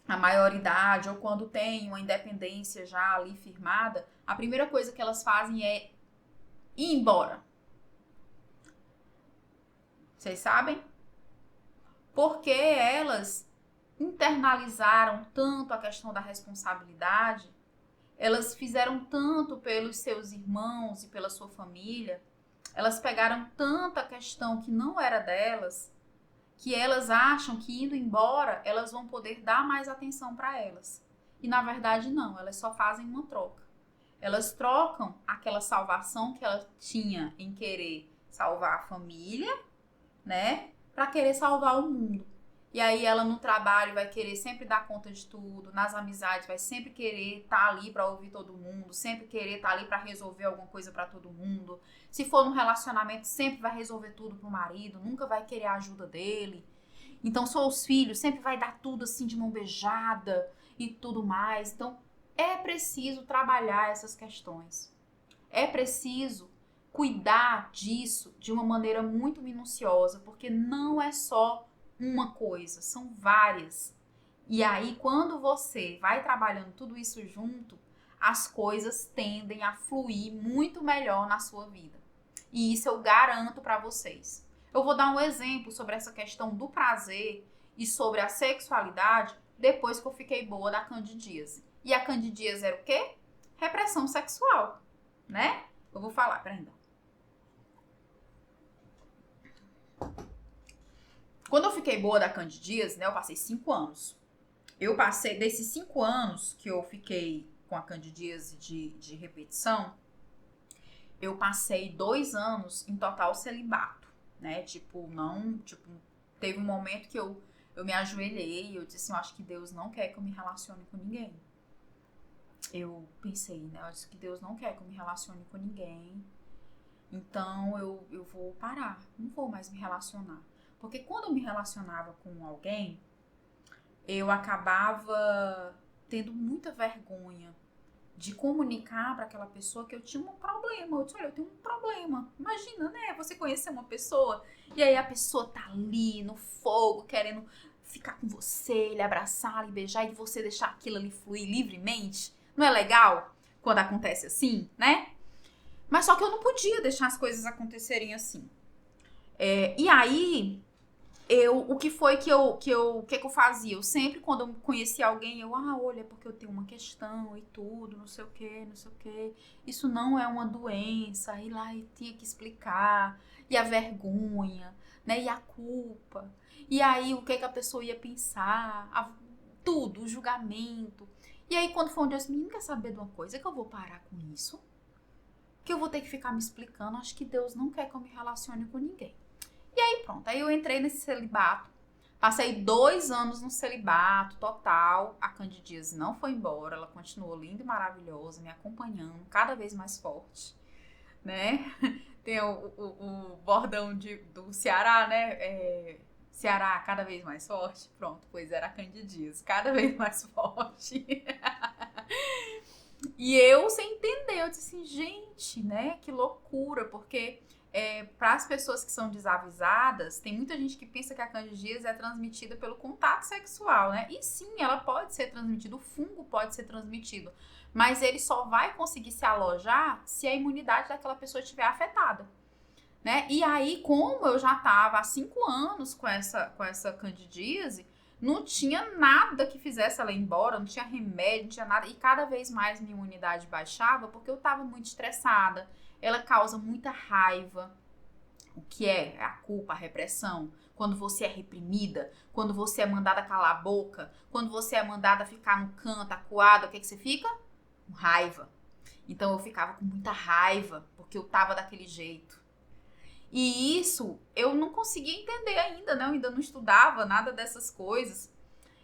a maioridade ou quando tem uma independência já ali firmada, a primeira coisa que elas fazem é ir embora. Vocês sabem? Porque elas internalizaram tanto a questão da responsabilidade, elas fizeram tanto pelos seus irmãos e pela sua família, elas pegaram tanta questão que não era delas, que elas acham que indo embora elas vão poder dar mais atenção para elas. E na verdade não, elas só fazem uma troca. Elas trocam aquela salvação que ela tinha em querer salvar a família, né, para querer salvar o mundo. E aí ela no trabalho vai querer sempre dar conta de tudo, nas amizades vai sempre querer estar ali para ouvir todo mundo, sempre querer estar ali para resolver alguma coisa para todo mundo. Se for num relacionamento, sempre vai resolver tudo pro marido, nunca vai querer a ajuda dele. Então, só os filhos, sempre vai dar tudo assim de mão beijada e tudo mais. Então, é preciso trabalhar essas questões. É preciso cuidar disso de uma maneira muito minuciosa, porque não é só uma coisa, são várias. E aí, quando você vai trabalhando tudo isso junto, as coisas tendem a fluir muito melhor na sua vida. E isso eu garanto para vocês. Eu vou dar um exemplo sobre essa questão do prazer e sobre a sexualidade depois que eu fiquei boa da candidíase. E a candidíase era o quê? Repressão sexual, né? Eu vou falar, peraí. Quando eu fiquei boa da candidíase, né, eu passei 5 anos. Eu passei, desses 5 anos que eu fiquei com a candidíase de repetição, eu passei 2 anos em total celibato, né? Teve um momento que eu me ajoelhei e eu disse assim, eu acho que Deus não quer que eu me relacione com ninguém. eu pensei, né? Eu disse que Deus não quer que eu me relacione com ninguém. Então eu vou parar, não vou mais me relacionar. Porque quando eu me relacionava com alguém, eu acabava tendo muita vergonha de comunicar para aquela pessoa que eu tinha um problema. Eu disse, olha, eu tenho um problema. Imagina, né? Você conhecer uma pessoa e aí a pessoa tá ali no fogo, querendo ficar com você, lhe abraçar, lhe beijar e você deixar aquilo ali fluir livremente. Não é legal quando acontece assim, né? Mas só que eu não podia deixar as coisas acontecerem assim. E aí, o que foi que eu fazia? Eu sempre, quando eu conhecia alguém, olha, é porque eu tenho uma questão e tudo, não sei o que, não sei o que. Isso não é uma doença. Aí lá eu tinha que explicar. E a vergonha, né? E a culpa. E aí, o que a pessoa ia pensar? Tudo, o julgamento. E aí, quando foi um dia, eu disse, menino, quer saber de uma coisa? É que eu vou parar com isso. Que eu vou ter que ficar me explicando. Acho que Deus não quer que eu me relacione com ninguém. E aí pronto, aí eu entrei nesse celibato. Passei 2 anos no celibato total. A Candidíase não foi embora, ela continuou linda e maravilhosa, me acompanhando, cada vez mais forte, né? Tem o bordão do Ceará, né? Ceará cada vez mais forte. Pronto, pois era a Candidíase, cada vez mais forte. E eu sem entender, eu disse assim, gente, né? Que loucura, porque para as pessoas que são desavisadas, tem muita gente que pensa que a candidíase é transmitida pelo contato sexual, né? E sim, ela pode ser transmitida, o fungo pode ser transmitido, mas ele só vai conseguir se alojar se a imunidade daquela pessoa estiver afetada, né? E aí, como eu já estava há 5 anos com essa candidíase, não tinha nada que fizesse ela ir embora, não tinha remédio, não tinha nada. E cada vez mais minha imunidade baixava porque eu estava muito estressada. Ela causa muita raiva. O que é a culpa, a repressão? Quando você é reprimida, quando você é mandada calar a boca, quando você é mandada ficar no canto, acuada, o que você fica? Com raiva. Então eu ficava com muita raiva porque eu estava daquele jeito. E isso eu não conseguia entender ainda, né? Eu ainda não estudava nada dessas coisas.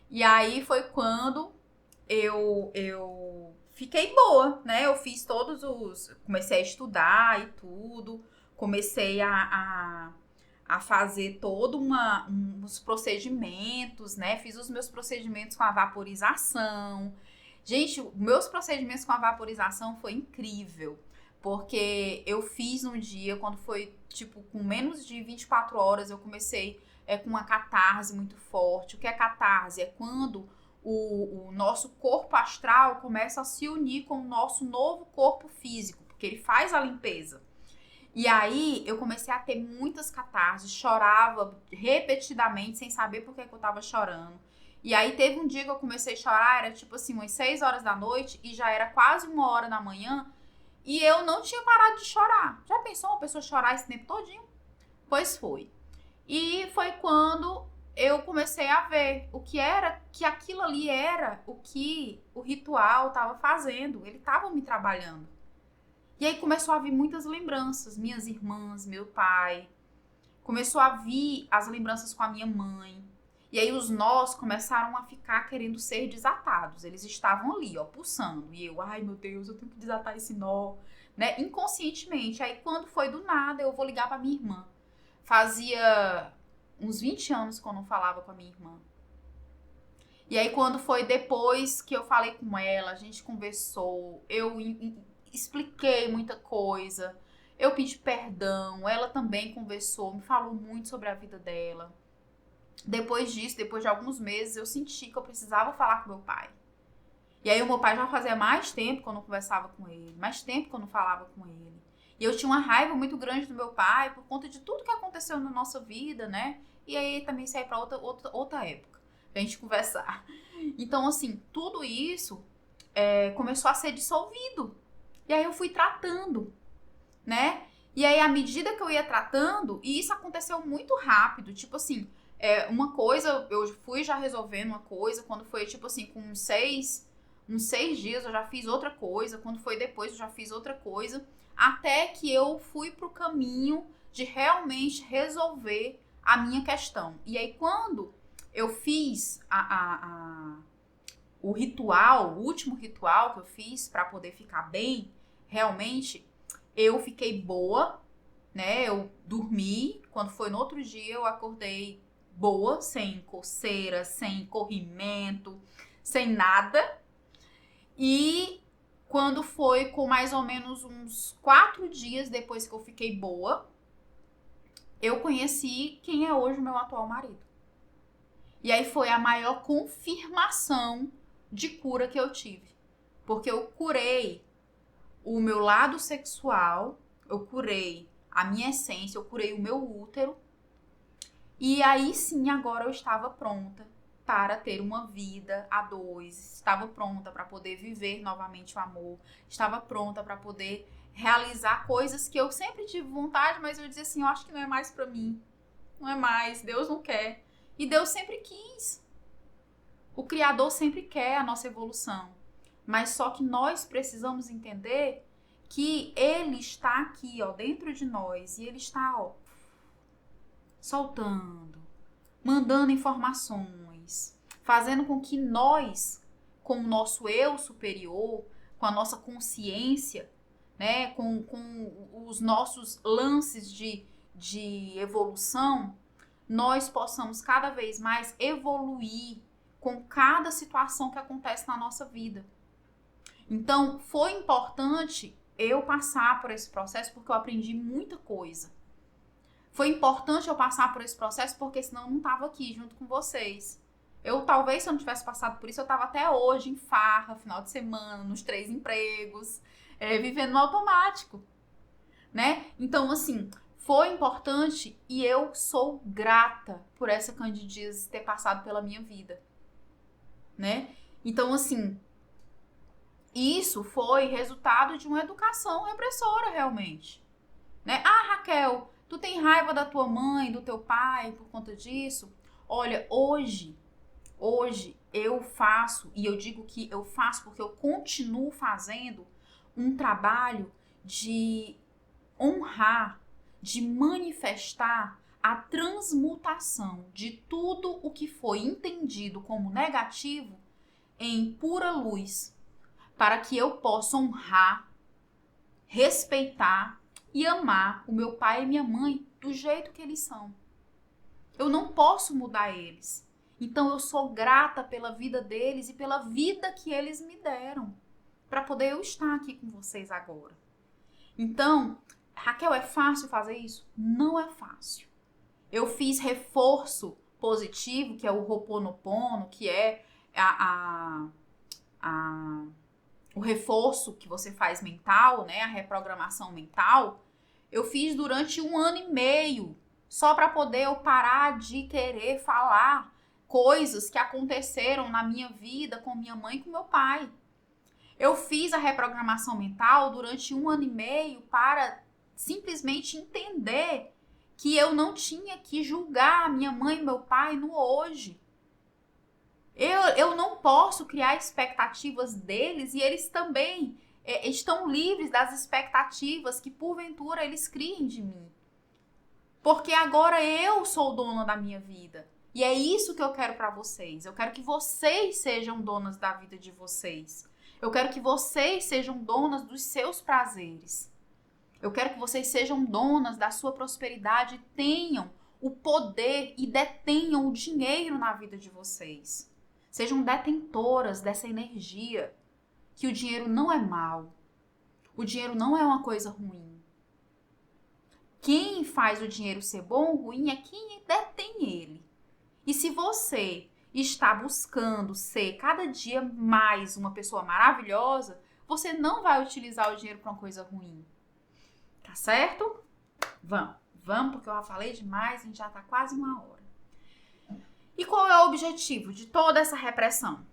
E aí foi quando eu fiquei boa, né? Eu fiz comecei a estudar e tudo. Comecei a fazer todo uns procedimentos, né? Fiz os meus procedimentos com a vaporização. Gente, meus procedimentos com a vaporização foi incrível. Porque eu fiz um dia, quando foi, tipo, com menos de 24 horas, eu comecei com uma catarse muito forte. O que é catarse? É quando o nosso corpo astral começa a se unir com o nosso novo corpo físico, porque ele faz a limpeza. E aí, eu comecei a ter muitas catarses, chorava repetidamente, sem saber por que eu tava chorando. E aí, teve um dia que eu comecei a chorar, era tipo assim, umas 6 horas da noite, e já era quase 1 hora da manhã, e eu não tinha parado de chorar. Já pensou uma pessoa chorar esse tempo todinho? Pois foi. E foi quando eu comecei a ver o que era, que aquilo ali era o que o ritual estava fazendo. Ele estava me trabalhando. E aí começou a vir muitas lembranças. Minhas irmãs, meu pai. Começou a vir as lembranças com a minha mãe. E aí os nós começaram a ficar querendo ser desatados. Eles estavam ali, ó, pulsando. E eu, ai meu Deus, eu tenho que desatar esse nó, né? Inconscientemente. Aí quando foi do nada, eu vou ligar pra minha irmã. Fazia uns 20 anos que eu não falava com a minha irmã. E aí quando foi depois que eu falei com ela, a gente conversou, eu expliquei muita coisa, eu pedi perdão, ela também conversou, me falou muito sobre a vida dela. Depois disso, depois de alguns meses, eu senti que eu precisava falar com meu pai. E aí o meu pai já fazia mais tempo que eu não conversava com ele, mais tempo que eu não falava com ele. E eu tinha uma raiva muito grande do meu pai por conta de tudo que aconteceu na nossa vida, né? E aí também saí pra outra época, pra gente conversar. Então, assim, tudo isso começou a ser dissolvido. E aí eu fui tratando, né? E aí, à medida que eu ia tratando, e isso aconteceu muito rápido, tipo assim, uma coisa, eu fui já resolvendo uma coisa, quando foi, tipo assim, com uns 6 dias eu já fiz outra coisa, quando foi depois eu já fiz outra coisa, até que eu fui pro caminho de realmente resolver a minha questão. E aí, quando eu fiz o último ritual que eu fiz para poder ficar bem, realmente, eu fiquei boa, né? Eu dormi, quando foi no outro dia eu acordei boa, sem coceira, sem corrimento, sem nada. E quando foi com mais ou menos uns 4 dias depois que eu fiquei boa, eu conheci quem é hoje o meu atual marido. E aí foi a maior confirmação de cura que eu tive. Porque eu curei o meu lado sexual, eu curei a minha essência, eu curei o meu útero. E aí sim, agora eu estava pronta para ter uma vida a dois. Estava pronta para poder viver novamente o amor. Estava pronta para poder realizar coisas que eu sempre tive vontade, mas eu dizia assim, eu acho que não é mais para mim. Não é mais, Deus não quer. E Deus sempre quis. O Criador sempre quer a nossa evolução. Mas só que nós precisamos entender que Ele está aqui, ó, dentro de nós. E Ele está, ó, soltando, mandando informações, fazendo com que nós, com o nosso eu superior, com a nossa consciência, né, com os nossos lances de evolução, nós possamos cada vez mais evoluir com cada situação que acontece na nossa vida. Então, foi importante eu passar por esse processo porque eu aprendi muita coisa. Foi importante eu passar por esse processo porque senão eu não estava aqui junto com vocês. Talvez, se eu não tivesse passado por isso, eu estava até hoje em farra, final de semana, nos 3 empregos, vivendo no automático, né? Então, assim, foi importante e eu sou grata por essa candidíase ter passado pela minha vida, né? Então, assim, isso foi resultado de uma educação repressora, realmente, né? Ah, Raquel, tu tem raiva da tua mãe, do teu pai por conta disso? Olha, hoje eu faço, e eu digo que eu faço porque eu continuo fazendo um trabalho de honrar, de manifestar a transmutação de tudo o que foi entendido como negativo em pura luz, para que eu possa honrar, respeitar e amar o meu pai e minha mãe do jeito que eles são. Eu não posso mudar eles. Então eu sou grata pela vida deles e pela vida que eles me deram para poder eu estar aqui com vocês agora. Então, Raquel, é fácil fazer isso? Não é fácil. Eu fiz reforço positivo, que é o Ho'oponopono, que é o reforço que você faz mental, né? A reprogramação mental. Eu fiz durante 1 ano e meio, só para poder eu parar de querer falar coisas que aconteceram na minha vida com minha mãe e com meu pai. Eu fiz a reprogramação mental durante 1 ano e meio para simplesmente entender que eu não tinha que julgar minha mãe e meu pai no hoje. Eu não posso criar expectativas deles e eles também estão livres das expectativas que porventura eles criem de mim. Porque agora eu sou dona da minha vida. E é isso que eu quero para vocês. Eu quero que vocês sejam donas da vida de vocês. Eu quero que vocês sejam donas dos seus prazeres. Eu quero que vocês sejam donas da sua prosperidade, tenham o poder e detenham o dinheiro na vida de vocês. Sejam detentoras dessa energia, que o dinheiro não é mal. O dinheiro não é uma coisa ruim. Quem faz o dinheiro ser bom ou ruim é quem detém ele. E se você está buscando ser cada dia mais uma pessoa maravilhosa, você não vai utilizar o dinheiro para uma coisa ruim. Tá certo? Vamos, porque eu já falei demais, a gente já tá quase 1 hora. E qual é o objetivo de toda essa repressão?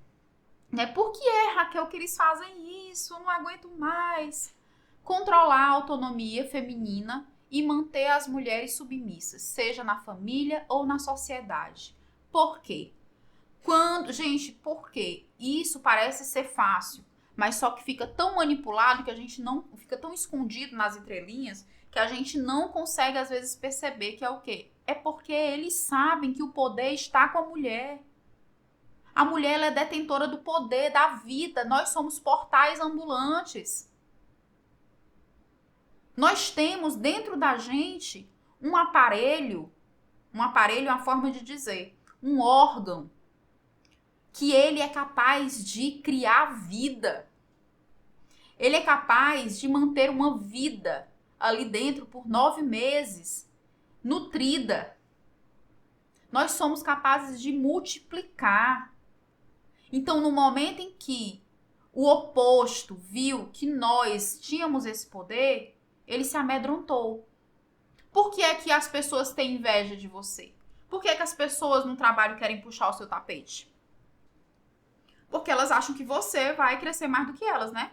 Por que Raquel, que eles fazem isso? Eu não aguento mais. Controlar a autonomia feminina e manter as mulheres submissas, seja na família ou na sociedade. Por quê? Por quê? Isso parece ser fácil, mas só que fica tão manipulado que a gente não fica tão escondido nas entrelinhas que a gente não consegue às vezes perceber que é o quê? É porque eles sabem que o poder está com a mulher. A mulher ela é detentora do poder da vida. Nós somos portais ambulantes. Nós temos dentro da gente um aparelho é uma forma de dizer, um órgão, que ele é capaz de criar vida. Ele é capaz de manter uma vida ali dentro por 9 meses, nutrida. Nós somos capazes de multiplicar. Então, no momento em que o oposto viu que nós tínhamos esse poder, ele se amedrontou. Por que é que as pessoas têm inveja de você? Por que é que as pessoas no trabalho querem puxar o seu tapete? Porque elas acham que você vai crescer mais do que elas, né?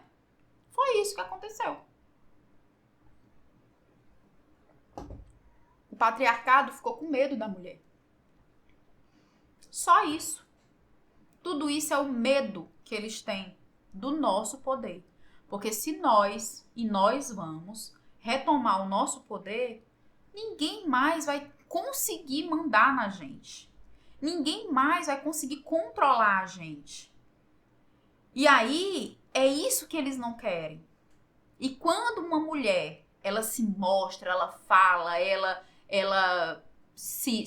Foi isso que aconteceu. O patriarcado ficou com medo da mulher. Só isso. Tudo isso é o medo que eles têm do nosso poder. Porque se nós vamos retomar o nosso poder, ninguém mais vai conseguir mandar na gente. Ninguém mais vai conseguir controlar a gente. E aí, é isso que eles não querem. E quando uma mulher, ela se mostra, ela fala, ela se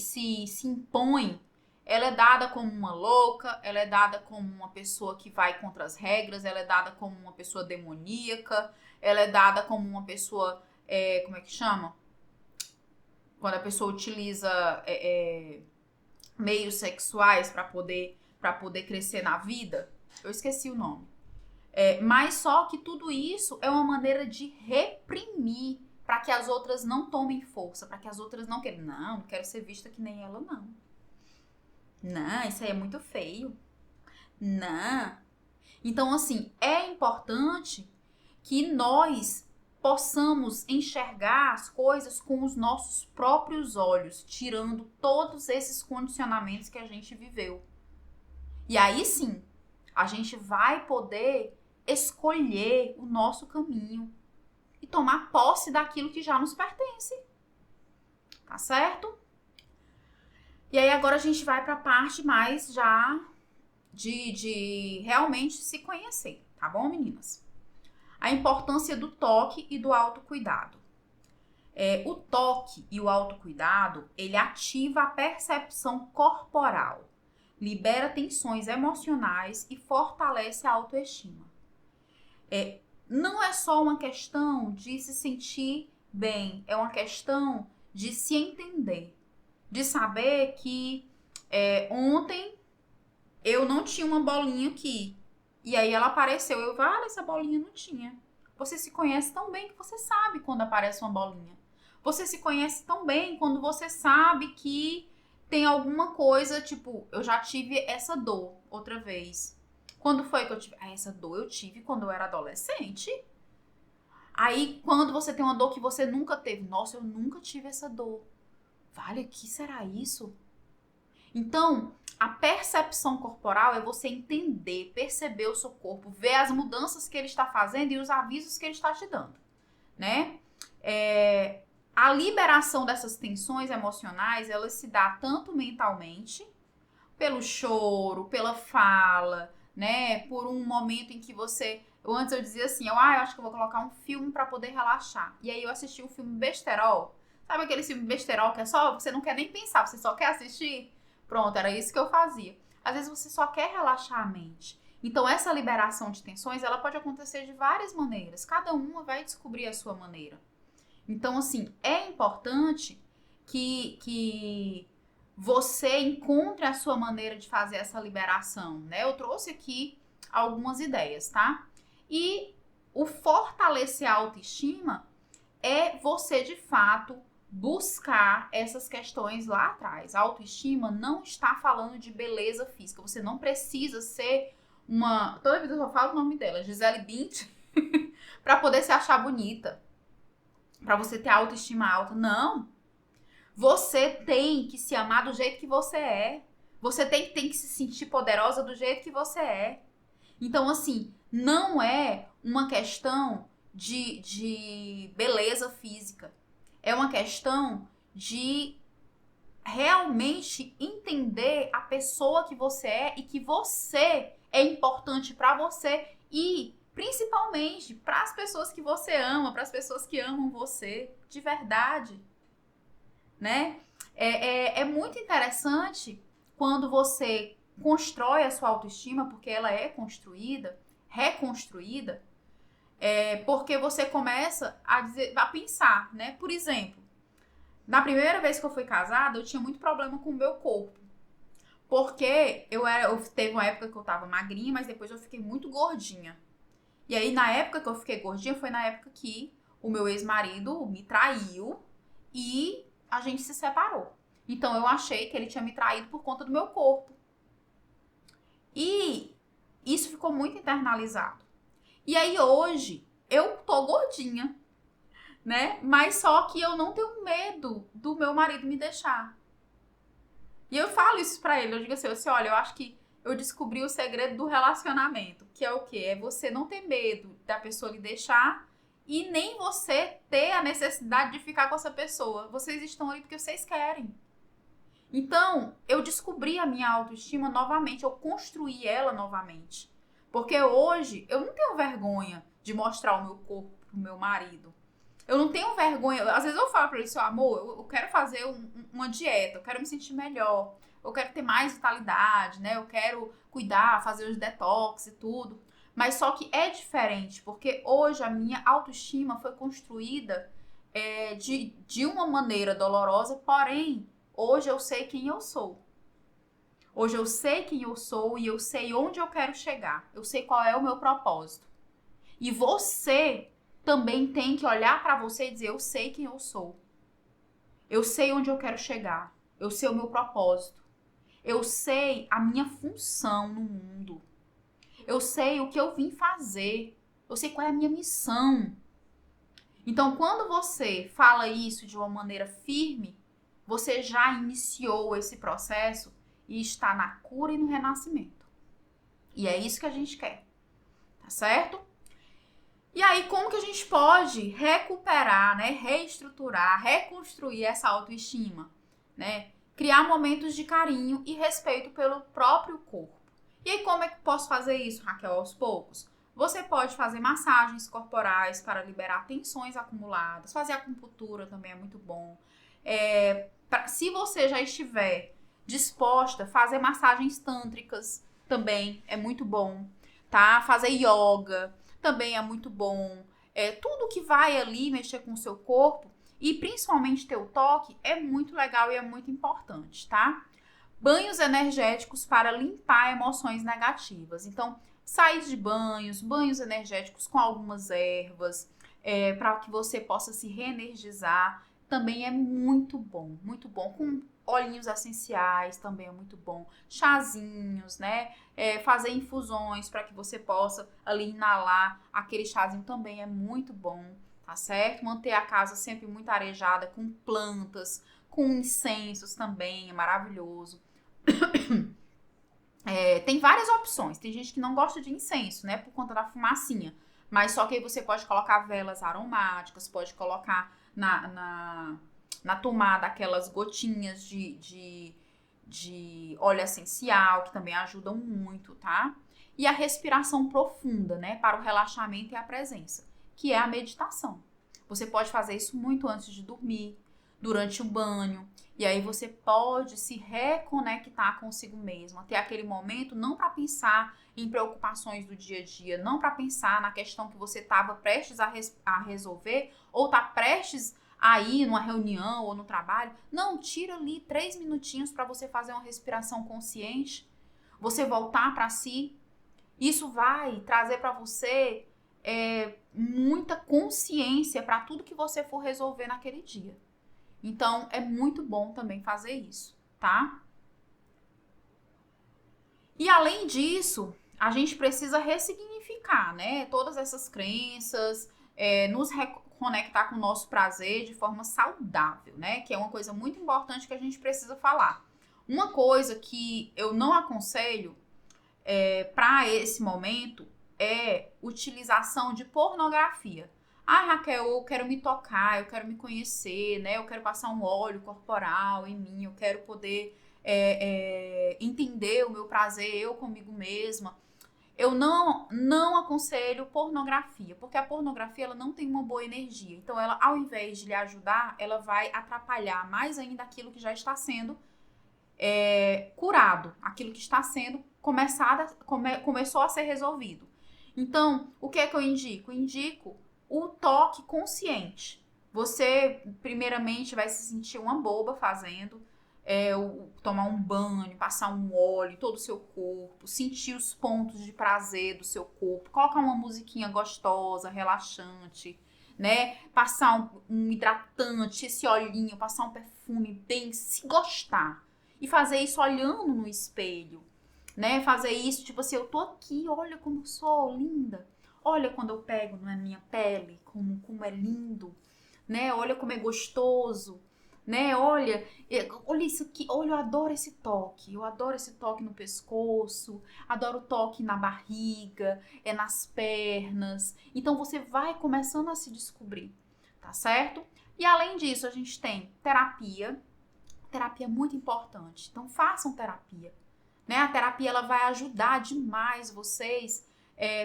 impõe, ela é dada como uma louca, ela é dada como uma pessoa que vai contra as regras, ela é dada como uma pessoa demoníaca, ela é dada como uma pessoa, como é que chama? Quando a pessoa utiliza meios sexuais para poder crescer na vida. Eu esqueci o nome. Mas só que tudo isso é uma maneira de reprimir para que as outras não tomem força, para que as outras não queiram. Não quero ser vista que nem ela, não. Não, isso aí é muito feio. Não. Então, assim, é importante que nós possamos enxergar as coisas com os nossos próprios olhos, tirando todos esses condicionamentos que a gente viveu. E aí sim, a gente vai poder escolher o nosso caminho e tomar posse daquilo que já nos pertence. Tá certo? E aí agora a gente vai para a parte mais já de realmente se conhecer, tá bom, meninas? A importância do toque e do autocuidado. O toque e o autocuidado, ele ativa a percepção corporal, libera tensões emocionais e fortalece a autoestima. Não é só uma questão de se sentir bem, é uma questão de se entender, de saber que ontem eu não tinha uma bolinha aqui, e aí ela apareceu, essa bolinha não tinha. Você se conhece tão bem que você sabe quando aparece uma bolinha. Você se conhece tão bem quando você sabe que tem alguma coisa, tipo, eu já tive essa dor outra vez. Quando foi que eu tive? Essa dor eu tive quando eu era adolescente. Aí, quando você tem uma dor que você nunca teve. Nossa, eu nunca tive essa dor. Vale, o que será isso? Então, a percepção corporal é você entender, perceber o seu corpo, ver as mudanças que ele está fazendo e os avisos que ele está te dando, né? A liberação dessas tensões emocionais, ela se dá tanto mentalmente, pelo choro, pela fala, né? Por um momento em que você... Antes eu dizia assim, eu acho que eu vou colocar um filme para poder relaxar. E aí eu assisti o filme Besterol. Sabe aquele filme Besterol que é só... Você não quer nem pensar, você só quer assistir? Pronto, era isso que eu fazia. Às vezes você só quer relaxar a mente. Então essa liberação de tensões, ela pode acontecer de várias maneiras. Cada uma vai descobrir a sua maneira. Então, assim, é importante que você encontre a sua maneira de fazer essa liberação, né? Eu trouxe aqui algumas ideias, tá? E o fortalecer a autoestima é você, de fato, buscar essas questões lá atrás. A autoestima não está falando de beleza física. Você não precisa ser uma... Toda vida eu só falo o nome dela, Gisele Bündchen, para poder se achar bonita. Para você ter autoestima alta. Não. Você tem que se amar do jeito que você é. Você tem que se sentir poderosa do jeito que você é. Então, assim, não é uma questão de beleza física. É uma questão de realmente entender a pessoa que você é e que você é importante para você e principalmente para as pessoas que você ama, para as pessoas que amam você de verdade, né? É muito interessante quando você constrói a sua autoestima, porque ela é construída, reconstruída, porque você começa a pensar, né? Por exemplo, na primeira vez que eu fui casada, eu tinha muito problema com o meu corpo. Porque teve uma época que eu tava magrinha, mas depois eu fiquei muito gordinha. E aí, na época que eu fiquei gordinha, foi na época que o meu ex-marido me traiu e a gente se separou. Então, eu achei que ele tinha me traído por conta do meu corpo. E isso ficou muito internalizado. E aí, hoje, eu tô gordinha, né? Mas só que eu não tenho medo do meu marido me deixar. E eu falo isso pra ele, eu digo assim, olha, eu acho que eu descobri o segredo do relacionamento, que é o quê? É você não ter medo da pessoa lhe deixar e nem você ter a necessidade de ficar com essa pessoa. Vocês estão ali porque vocês querem. Então, eu descobri a minha autoestima novamente, eu construí ela novamente. Porque hoje eu não tenho vergonha de mostrar o meu corpo pro meu marido. Eu não tenho vergonha. Às vezes eu falo pra ele, seu amor, eu quero fazer uma dieta, eu quero me sentir melhor, eu quero ter mais vitalidade, né? Eu quero cuidar, fazer os detox e tudo. Mas só que é diferente, porque hoje a minha autoestima foi construída de uma maneira dolorosa, porém, hoje eu sei quem eu sou. Hoje eu sei quem eu sou e eu sei onde eu quero chegar. Eu sei qual é o meu propósito. E você também tem que olhar para você e dizer, eu sei quem eu sou. Eu sei onde eu quero chegar. Eu sei o meu propósito. Eu sei a minha função no mundo. Eu sei o que eu vim fazer. Eu sei qual é a minha missão. Então, quando você fala isso de uma maneira firme, você já iniciou esse processo e está na cura e no renascimento. E é isso que a gente quer. Tá certo? E aí, como que a gente pode recuperar, né, reestruturar, reconstruir essa autoestima, né? Criar momentos de carinho e respeito pelo próprio corpo. E aí, como é que posso fazer isso, Raquel, aos poucos? Você pode fazer massagens corporais para liberar tensões acumuladas, fazer acupuntura também é muito bom. Se você já estiver disposta, fazer massagens tântricas também é muito bom, tá? Fazer yoga também é muito bom. Tudo que vai ali mexer com o seu corpo e principalmente ter o toque é muito legal e é muito importante, tá? Banhos energéticos para limpar emoções negativas. Então, sais de banhos energéticos com algumas ervas, para que você possa se reenergizar. Também é muito bom, muito bom. Com olhinhos essenciais também é muito bom. Chazinhos, né? Fazer infusões para que você possa ali inalar aquele chazinho também é muito bom, tá certo? Manter a casa sempre muito arejada com plantas, com incensos também, é maravilhoso. Tem várias opções. Tem gente que não gosta de incenso, né? Por conta da fumacinha. Mas só que aí você pode colocar velas aromáticas, pode colocar na tomada aquelas gotinhas de óleo essencial, que também ajudam muito, tá? E a respiração profunda, né? Para o relaxamento e a presença, que é a meditação. Você pode fazer isso muito antes de dormir, durante o banho. E aí você pode se reconectar consigo mesma, ter aquele momento não para pensar em preocupações do dia a dia, não para pensar na questão que você estava prestes a resolver ou está prestes a ir numa reunião ou no trabalho. Não, tira ali 3 minutinhos para você fazer uma respiração consciente, você voltar para si. Isso vai trazer para você muita consciência para tudo que você for resolver naquele dia. Então, é muito bom também fazer isso, tá? E além disso, a gente precisa ressignificar, né? Todas essas crenças, nos reconectar com o nosso prazer de forma saudável, né? Que é uma coisa muito importante que a gente precisa falar. Uma coisa que eu não aconselho para esse momento é utilização de pornografia. Ah, Raquel, eu quero me tocar, eu quero me conhecer, né? Eu quero passar um óleo corporal em mim, eu quero poder entender o meu prazer, eu comigo mesma. Eu não aconselho pornografia, porque a pornografia ela não tem uma boa energia. Então, ela, ao invés de lhe ajudar, ela vai atrapalhar mais ainda aquilo que já está sendo curado, aquilo que está sendo começou a ser resolvido. Então, o que é que eu indico? Eu indico o toque consciente. Você, primeiramente, vai se sentir uma boba fazendo, tomar um banho, passar um óleo em todo o seu corpo, sentir os pontos de prazer do seu corpo, colocar uma musiquinha gostosa, relaxante, né? Passar um hidratante, esse olhinho, passar um perfume bem, se gostar. E fazer isso olhando no espelho, né? Fazer isso, tipo assim, eu tô aqui, olha como eu sou linda. Olha quando eu pego na minha pele, como é lindo, né? Olha como é gostoso, né? Olha isso aqui, olha, eu adoro esse toque. Eu adoro esse toque no pescoço, adoro o toque na barriga, nas pernas. Então você vai começando a se descobrir, tá certo? E além disso, a gente tem terapia. Terapia é muito importante. Então façam terapia, né? A terapia ela vai ajudar demais vocês,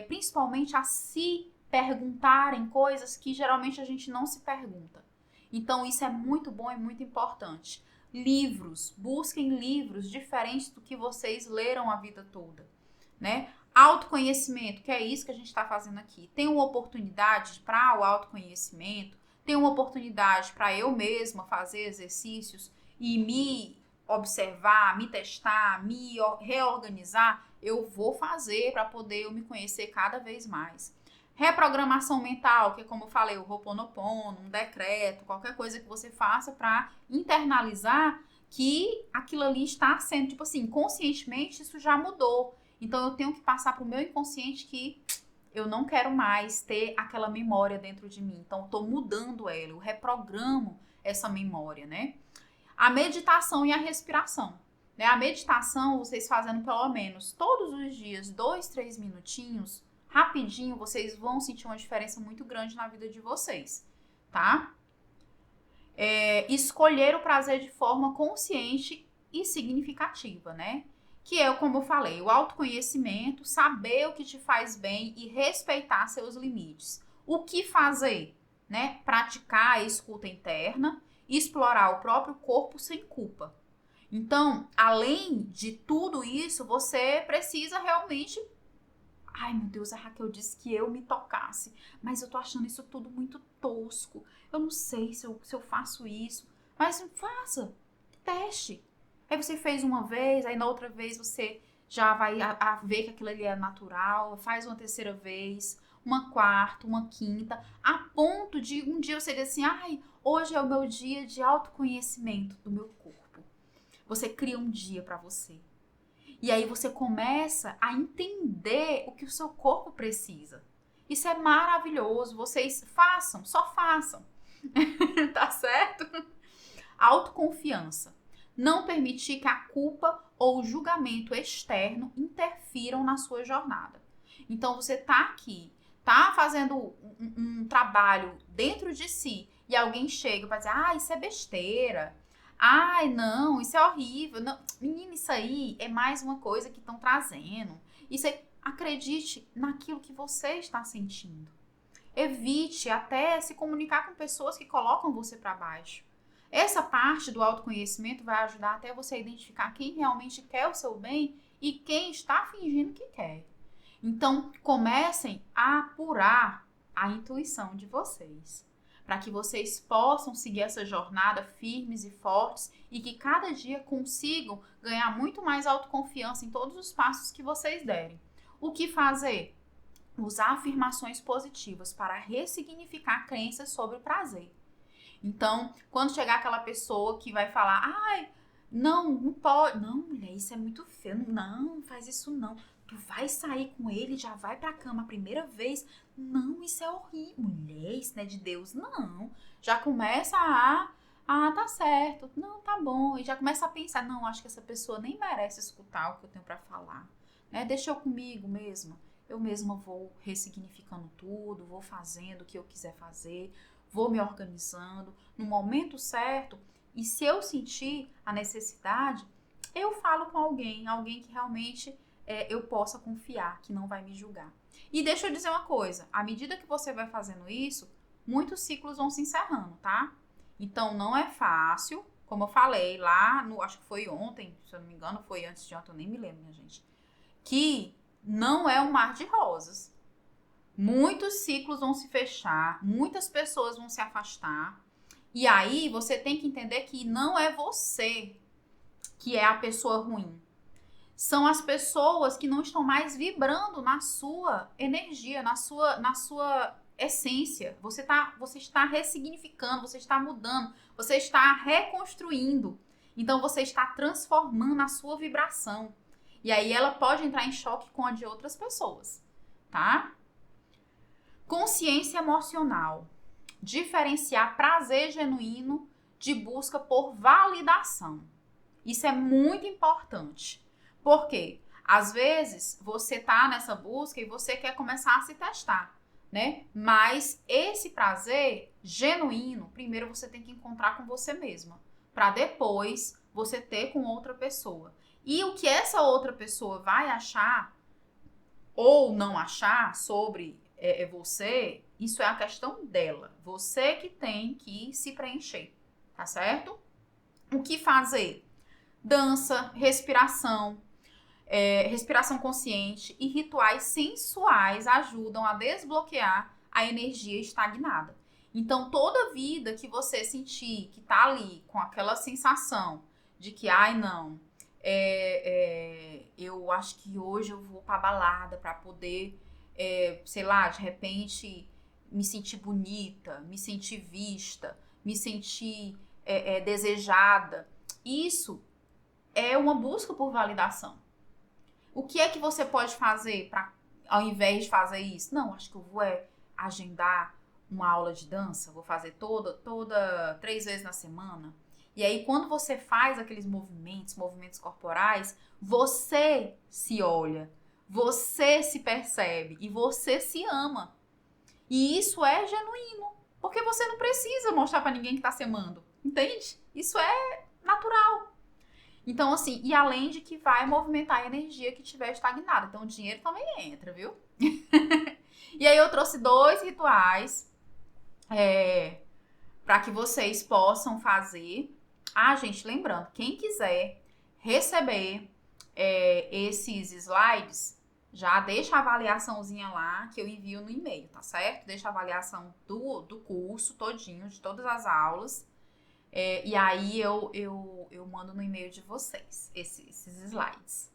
principalmente a se perguntarem coisas que geralmente a gente não se pergunta. Então isso é muito bom e muito importante. Livros, busquem livros diferentes do que vocês leram a vida toda, né? Autoconhecimento, que é isso que a gente está fazendo aqui. Tem uma oportunidade para o autoconhecimento, tem uma oportunidade para eu mesma fazer exercícios e me observar, me testar, me reorganizar, eu vou fazer para poder eu me conhecer cada vez mais. Reprogramação mental, que é como eu falei, o Ho'oponopono, um decreto, qualquer coisa que você faça para internalizar que aquilo ali está sendo, tipo assim, conscientemente isso já mudou. Então eu tenho que passar para o meu inconsciente que eu não quero mais ter aquela memória dentro de mim. Então eu estou mudando ela, eu reprogramo essa memória, né? A meditação e a respiração. Né? A meditação, vocês fazendo pelo menos todos os dias, 2, 3 minutinhos, rapidinho, vocês vão sentir uma diferença muito grande na vida de vocês, tá? Escolher o prazer de forma consciente e significativa, né? Que é, como eu falei, o autoconhecimento, saber o que te faz bem e respeitar seus limites. O que fazer? Né? Praticar a escuta interna, explorar o próprio corpo sem culpa. Então, além de tudo isso, você precisa realmente... Ai, meu Deus, a Raquel disse que eu me tocasse, mas eu tô achando isso tudo muito tosco. Eu não sei se eu faço isso, mas faça, teste. Aí você fez uma vez, aí na outra vez você já vai ver que aquilo ali é natural, faz uma terceira vez, uma quarta, uma quinta, a ponto de um dia você dizer assim, ai, hoje é o meu dia de autoconhecimento do meu corpo. Você cria um dia pra você. E aí você começa a entender o que o seu corpo precisa. Isso é maravilhoso. Vocês façam, só façam. Tá certo? Autoconfiança. Não permitir que a culpa ou o julgamento externo interfiram na sua jornada. Então você tá aqui, tá fazendo um trabalho dentro de si e alguém chega para dizer, ah, isso é besteira. Ai, não, isso é horrível. Não. Menina, isso aí é mais uma coisa que estão trazendo. Isso aí, acredite naquilo que você está sentindo. Evite até se comunicar com pessoas que colocam você para baixo. Essa parte do autoconhecimento vai ajudar até você identificar quem realmente quer o seu bem e quem está fingindo que quer. Então, comecem a apurar a intuição de vocês, para que vocês possam seguir essa jornada firmes e fortes e que cada dia consigam ganhar muito mais autoconfiança em todos os passos que vocês derem. O que fazer? Usar afirmações positivas para ressignificar crenças sobre o prazer. Então, quando chegar aquela pessoa que vai falar, ai, não pode, não, mulher, isso é muito feio, não faz isso não. Tu vai sair com ele, já vai pra cama a primeira vez. Não, isso é horrível. Mulher, isso não é de Deus. Não. Já começa tá certo. Não, tá bom. E já começa a pensar, não, acho que essa pessoa nem merece escutar o que eu tenho pra falar. Né? Deixa eu comigo mesmo. eu mesma vou ressignificando tudo, vou fazendo o que eu quiser fazer, vou me organizando no momento certo. E se eu sentir a necessidade, eu falo com alguém que realmente eu possa confiar, que não vai me julgar. E deixa eu dizer uma coisa, à medida que você vai fazendo isso, muitos ciclos vão se encerrando, tá? Então não é fácil, como eu falei lá, acho que foi ontem, se eu não me engano, foi antes de ontem, eu nem me lembro, minha gente, que não é um mar de rosas. Muitos ciclos vão se fechar, muitas pessoas vão se afastar, e aí você tem que entender que não é você que é a pessoa ruim. São as pessoas que não estão mais vibrando na sua energia, na sua essência. Você está ressignificando, você está mudando, você está reconstruindo. Então você está transformando a sua vibração. E aí ela pode entrar em choque com a de outras pessoas, tá? Consciência emocional. Diferenciar prazer genuíno de busca por validação. Isso é muito importante. Por quê? Às vezes você tá nessa busca e você quer começar a se testar, né? Mas esse prazer genuíno, primeiro você tem que encontrar com você mesma, para depois você ter com outra pessoa. E o que essa outra pessoa vai achar ou não achar sobre você, isso é a questão dela. Você que tem que se preencher, tá certo? O que fazer? Dança, respiração, respiração consciente e rituais sensuais ajudam a desbloquear a energia estagnada. Então, toda vida que você sentir que tá ali com aquela sensação de que, ai não, eu acho que hoje eu vou pra balada pra poder, sei lá, de repente me sentir bonita, me sentir vista, me sentir desejada. Isso é uma busca por validação. O que é que você pode fazer para, ao invés de fazer isso? Não, acho que eu vou agendar uma aula de dança, vou fazer toda 3 vezes na semana. E aí, quando você faz aqueles movimentos corporais, você se olha, você se percebe e você se ama. E isso é genuíno, porque você não precisa mostrar para ninguém que tá se amando, entende? Isso é natural. Então, assim, e além de que vai movimentar a energia que estiver estagnada. Então, o dinheiro também entra, viu? E aí, eu trouxe 2 rituais para que vocês possam fazer. Ah, gente, lembrando, quem quiser receber esses slides, já deixa a avaliaçãozinha lá que eu envio no e-mail, tá certo? Deixa a avaliação do curso todinho, de todas as aulas. E aí eu mando no e-mail de vocês esses slides.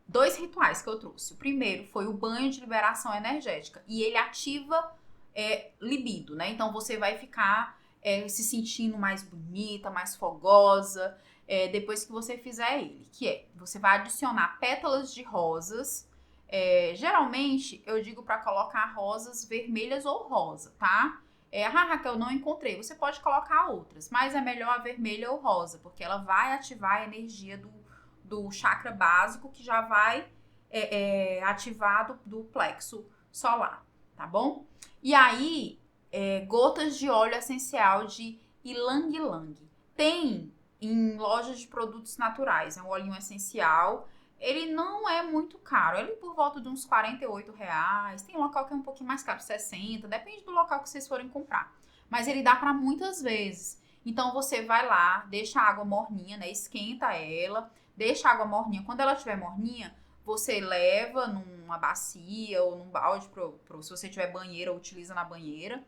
2 rituais que eu trouxe. O primeiro foi o banho de liberação energética. E ele ativa libido, né? Então você vai ficar se sentindo mais bonita, mais fogosa, depois que você fizer ele. Que você vai adicionar pétalas de rosas. Geralmente eu digo para colocar rosas vermelhas ou rosa, tá? Raquel, não encontrei. Você pode colocar outras, mas é melhor a vermelha ou rosa, porque ela vai ativar a energia do chakra básico, que já vai ativar do plexo solar, tá bom? E aí, gotas de óleo essencial de ylang ylang. Tem em lojas de produtos naturais, é um olhinho essencial. Ele não é muito caro, ele por volta de uns R$48. Tem local que é um pouquinho mais caro, 60, depende do local que vocês forem comprar. Mas ele dá para muitas vezes. Então você vai lá, deixa a água morninha, né? Esquenta ela, deixa a água morninha. Quando ela estiver morninha, você leva numa bacia ou num balde, se você tiver banheira, utiliza na banheira.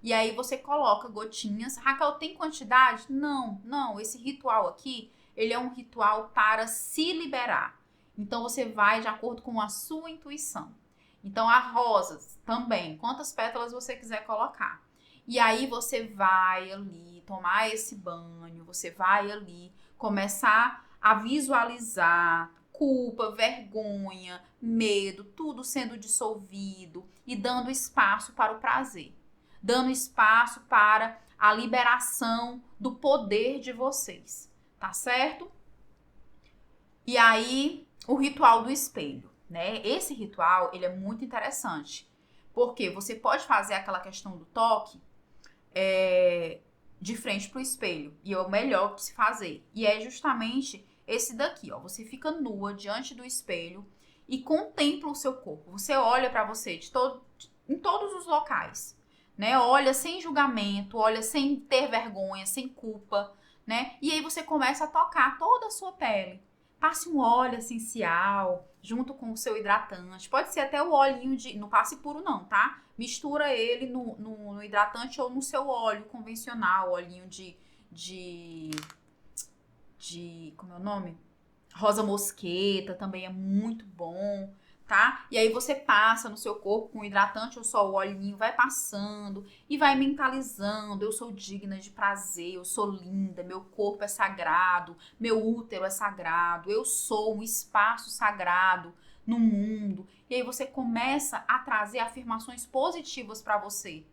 E aí você coloca gotinhas. Raquel, tem quantidade? Não. Esse ritual aqui, ele é um ritual para se liberar. Então, você vai de acordo com a sua intuição. Então, a rosas também, quantas pétalas você quiser colocar. E aí, você vai ali tomar esse banho, você vai ali começar a visualizar culpa, vergonha, medo, tudo sendo dissolvido e dando espaço para o prazer. Dando espaço para a liberação do poder de vocês, tá certo? E aí, o ritual do espelho. né? Esse ritual, ele é muito interessante. Porque você pode fazer aquela questão do toque de frente pro espelho. E é o melhor de se fazer. E é justamente esse daqui, ó. Você fica nua diante do espelho e contempla o seu corpo. Você olha pra você em todos os locais, né? Olha sem julgamento, olha sem ter vergonha, sem culpa, né? E aí você começa a tocar toda a sua pele. Passe um óleo essencial junto com o seu hidratante. Pode ser até o olhinho de... Não passe puro não, tá? Mistura ele no hidratante ou no seu óleo convencional. Olhinho de como é o nome? Rosa mosqueta também é muito bom, tá? E aí você passa no seu corpo com hidratante ou só o olhinho, vai passando e vai mentalizando. Eu sou digna de prazer, eu sou linda, meu corpo é sagrado, meu útero é sagrado, eu sou um espaço sagrado no mundo. E aí você começa a trazer afirmações positivas para você.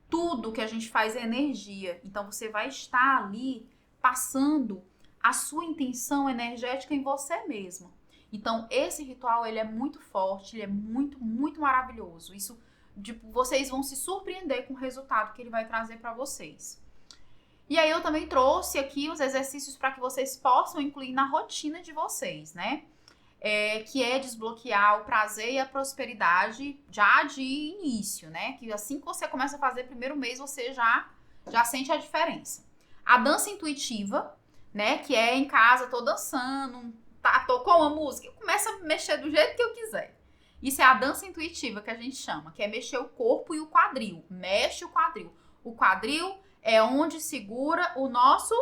Tudo que a gente faz é energia, então você vai estar ali passando a sua intenção energética em você mesmo. Então, esse ritual, ele é muito forte, ele é muito, muito maravilhoso. Isso, vocês vão se surpreender com o resultado que ele vai trazer para vocês. E aí, eu também trouxe aqui os exercícios para que vocês possam incluir na rotina de vocês, né? Que é desbloquear o prazer e a prosperidade já de início, né? Que assim que você começa a fazer, primeiro mês, você já sente a diferença. A dança intuitiva, né? Que é em casa, tô dançando, tocou uma música, eu começo a mexer do jeito que eu quiser. Isso é a dança intuitiva que a gente chama, que é mexer o corpo e o quadril. Mexe o quadril. O quadril é onde segura o nosso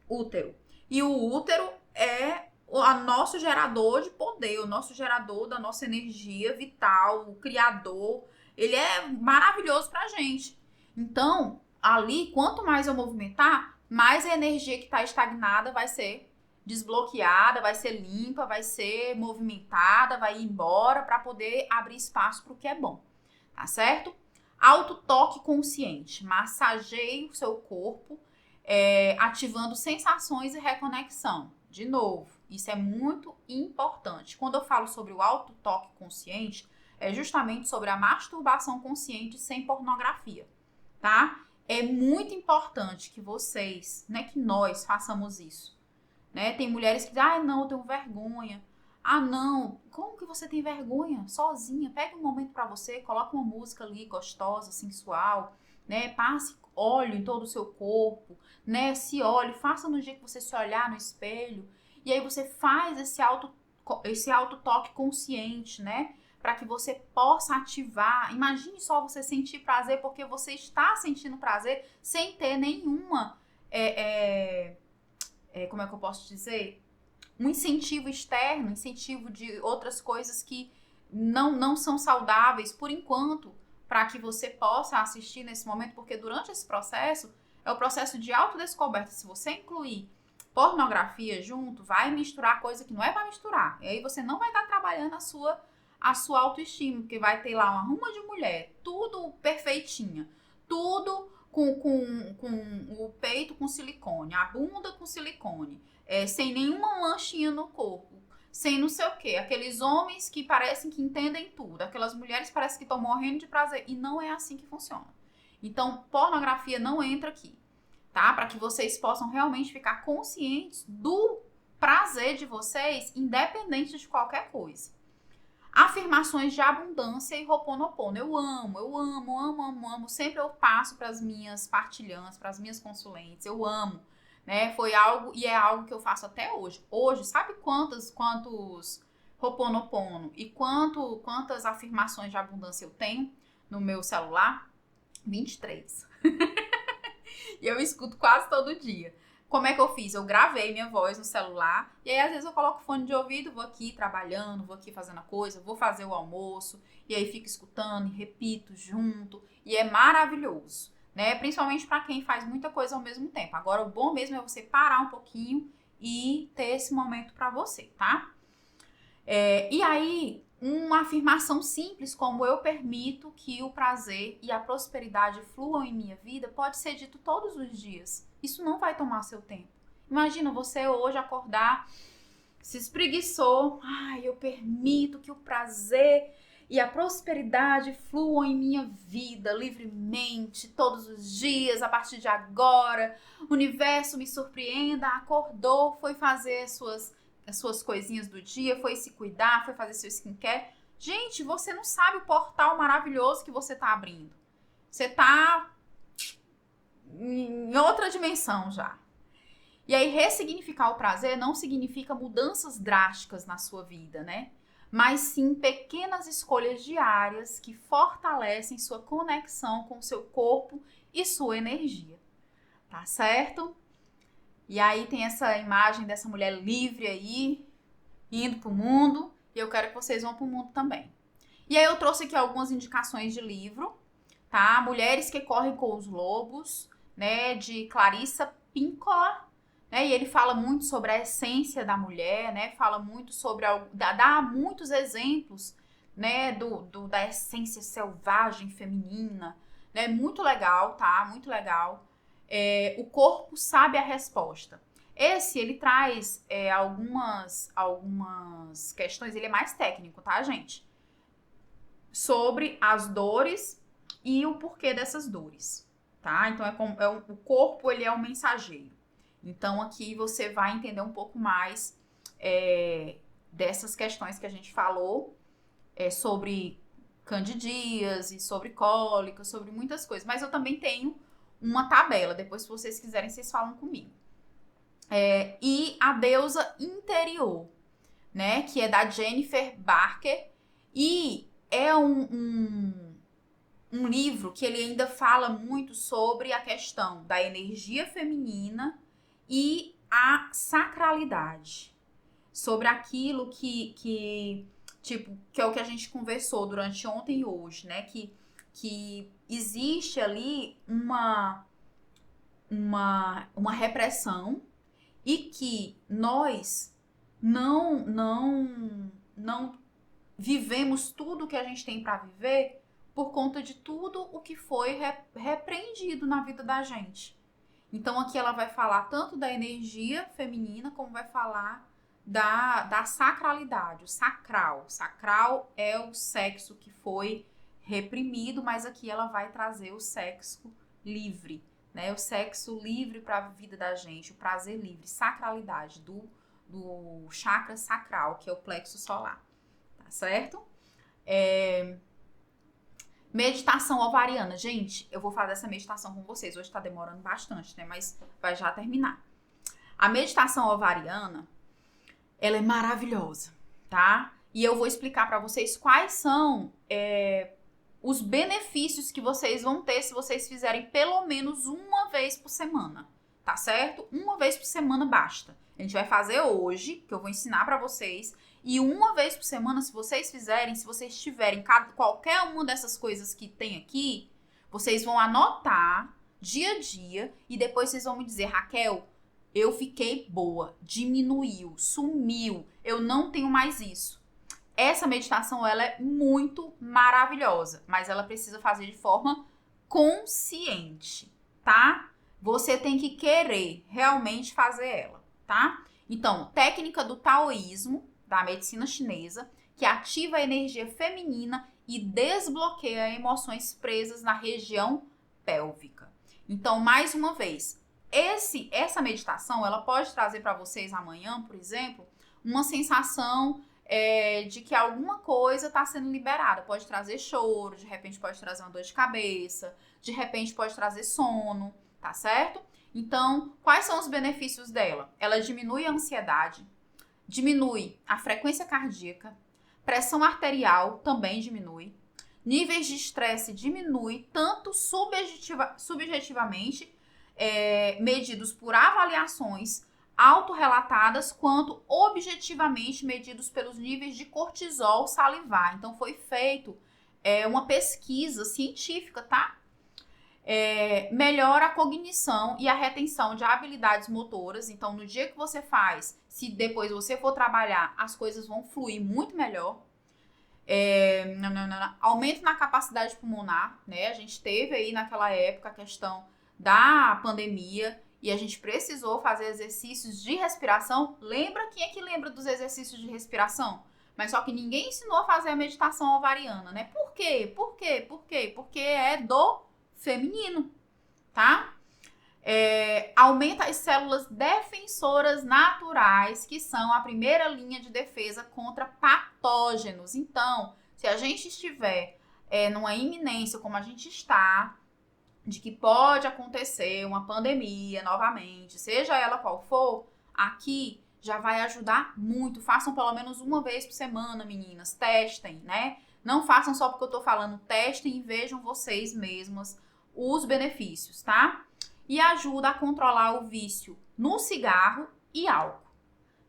útero. E o útero é o nosso gerador de poder, o nosso gerador da nossa energia vital, o criador. Ele é maravilhoso pra gente. Então, ali, quanto mais eu movimentar, mais a energia que está estagnada vai ser desbloqueada, vai ser limpa, vai ser movimentada, vai ir embora para poder abrir espaço para o que é bom, tá certo? Autotoque consciente, massageie o seu corpo, ativando sensações e reconexão. De novo, isso é muito importante. Quando eu falo sobre o autotoque consciente, é justamente sobre a masturbação consciente sem pornografia, tá? É muito importante que vocês, né, que nós façamos isso, né? Tem mulheres que dizem, não, eu tenho vergonha. Ah, não, como que você tem vergonha? Sozinha, pega um momento pra você, coloca uma música ali gostosa, sensual, né? Passe óleo em todo o seu corpo, né? Se olhe, faça no dia que você se olhar no espelho. E aí você faz esse autotoque consciente, né? Para que você possa ativar. Imagine só você sentir prazer, porque você está sentindo prazer sem ter nenhuma, como é que eu posso dizer? Um incentivo externo, incentivo de outras coisas que não são saudáveis por enquanto, para que você possa assistir nesse momento, porque durante esse processo, é o processo de autodescoberta. Se você incluir pornografia junto, vai misturar coisa que não é para misturar. E aí você não vai estar trabalhando a sua autoestima, porque vai ter lá uma ruma de mulher, tudo perfeitinha, tudo com o peito com silicone, a bunda com silicone, sem nenhuma manchinha no corpo, sem não sei o que, aqueles homens que parecem que entendem tudo, aquelas mulheres que parecem que estão morrendo de prazer, e não é assim que funciona. Então, pornografia não entra aqui, tá? Para que vocês possam realmente ficar conscientes do prazer de vocês, independente de qualquer coisa. Afirmações de abundância e Ho'oponopono. Eu amo. Sempre eu passo para as minhas partilhantes, para as minhas consulentes. Eu amo, né? Foi algo, e é algo que eu faço até hoje. Hoje, sabe quantos Ho'oponopono e quantas afirmações de abundância eu tenho no meu celular? 23. E eu escuto quase todo dia. Como é que eu fiz? Eu gravei minha voz no celular e aí às vezes eu coloco fone de ouvido, vou aqui trabalhando, vou aqui fazendo a coisa, vou fazer o almoço e aí fico escutando e repito junto e é maravilhoso, né? Principalmente para quem faz muita coisa ao mesmo tempo. Agora o bom mesmo é você parar um pouquinho e ter esse momento para você, tá? E aí uma afirmação simples como eu permito que o prazer e a prosperidade fluam em minha vida pode ser dito todos os dias. Isso não vai tomar seu tempo. Imagina você hoje acordar se espreguiçou. Ai, eu permito que o prazer e a prosperidade fluam em minha vida livremente, todos os dias, a partir de agora. O universo me surpreenda, acordou, foi fazer as suas coisinhas do dia, foi se cuidar, foi fazer seu skincare. Gente, você não sabe o portal maravilhoso que você tá abrindo. Você tá em outra dimensão já. E aí, ressignificar o prazer não significa mudanças drásticas na sua vida, né? Mas sim pequenas escolhas diárias que fortalecem sua conexão com o seu corpo e sua energia. Tá certo? E aí tem essa imagem dessa mulher livre aí, indo pro mundo. E eu quero que vocês vão pro mundo também. E aí eu trouxe aqui algumas indicações de livro, tá? Mulheres que Correm com os Lobos, né? De Clarissa Pinkola. Né? E ele fala muito sobre a essência da mulher, né? Fala muito sobre dá muitos exemplos, né? Da essência selvagem feminina, né? Muito legal, tá? Muito legal. O corpo sabe a resposta. Ele traz algumas questões. Ele é mais técnico, tá, gente? Sobre as dores e o porquê dessas dores, tá? Então o corpo, ele é um mensageiro. Então, aqui você vai entender um pouco mais dessas questões que a gente falou, sobre candidíase, sobre cólica, sobre muitas coisas. Mas eu também tenho uma tabela, depois se vocês quiserem, vocês falam comigo. E a deusa interior, né? Que é da Jennifer Barker. E é um livro que ele ainda fala muito sobre a questão da energia feminina e a sacralidade, sobre aquilo que é o que a gente conversou durante ontem e hoje, né? Que existe ali uma repressão e que nós não vivemos tudo o que a gente tem para viver por conta de tudo o que foi repreendido na vida da gente. Então aqui ela vai falar tanto da energia feminina, como vai falar da sacralidade, o sacral. Sacral é o sexo que foi reprimido, mas aqui ela vai trazer o sexo livre, né? O sexo livre para a vida da gente, o prazer livre, sacralidade do chakra sacral, que é o plexo solar, tá certo? Meditação ovariana. Gente, eu vou fazer essa meditação com vocês. Hoje tá demorando bastante, né? Mas vai já terminar. A meditação ovariana, ela é maravilhosa, tá? E eu vou explicar pra vocês quais são os benefícios que vocês vão ter se vocês fizerem pelo menos uma vez por semana, tá certo? Uma vez por semana basta. A gente vai fazer hoje, que eu vou ensinar pra vocês. E uma vez por semana, se vocês fizerem, se vocês tiverem qualquer uma dessas coisas que tem aqui, vocês vão anotar dia a dia e depois vocês vão me dizer: Raquel, eu fiquei boa, diminuiu, sumiu, eu não tenho mais isso. Essa meditação, ela é muito maravilhosa, mas ela precisa fazer de forma consciente, tá? Você tem que querer realmente fazer ela, tá? Então, técnica do taoísmo, da medicina chinesa, que ativa a energia feminina e desbloqueia emoções presas na região pélvica. Então, mais uma vez, essa meditação, ela pode trazer para vocês amanhã, por exemplo, uma sensação de que alguma coisa está sendo liberada. Pode trazer choro, de repente pode trazer uma dor de cabeça, de repente pode trazer sono, tá certo? Então, quais são os benefícios dela? Ela diminui a ansiedade, diminui a frequência cardíaca, pressão arterial também diminui, níveis de estresse diminui, tanto subjetivamente, medidos por avaliações autorrelatadas, quanto objetivamente medidos pelos níveis de cortisol salivar. Então, foi feito uma pesquisa científica, tá? Melhora a cognição e a retenção de habilidades motoras. Então, no dia que você faz, se depois você for trabalhar, as coisas vão fluir muito melhor. Aumento na capacidade pulmonar, né? A gente teve aí naquela época a questão da pandemia e a gente precisou fazer exercícios de respiração. Lembra? Quem é que lembra dos exercícios de respiração? Mas só que ninguém ensinou a fazer a meditação ovariana, né? Por quê? Por quê? Por quê? Porque é do feminino, tá? Aumenta as células defensoras naturais, que são a primeira linha de defesa contra patógenos. Então, se a gente estiver numa iminência, como a gente está, de que pode acontecer uma pandemia novamente, seja ela qual for, aqui já vai ajudar muito. Façam pelo menos uma vez por semana, meninas. Testem, né? Não façam só porque eu tô falando. Testem e vejam vocês mesmas os benefícios, tá? E ajuda a controlar o vício no cigarro e álcool,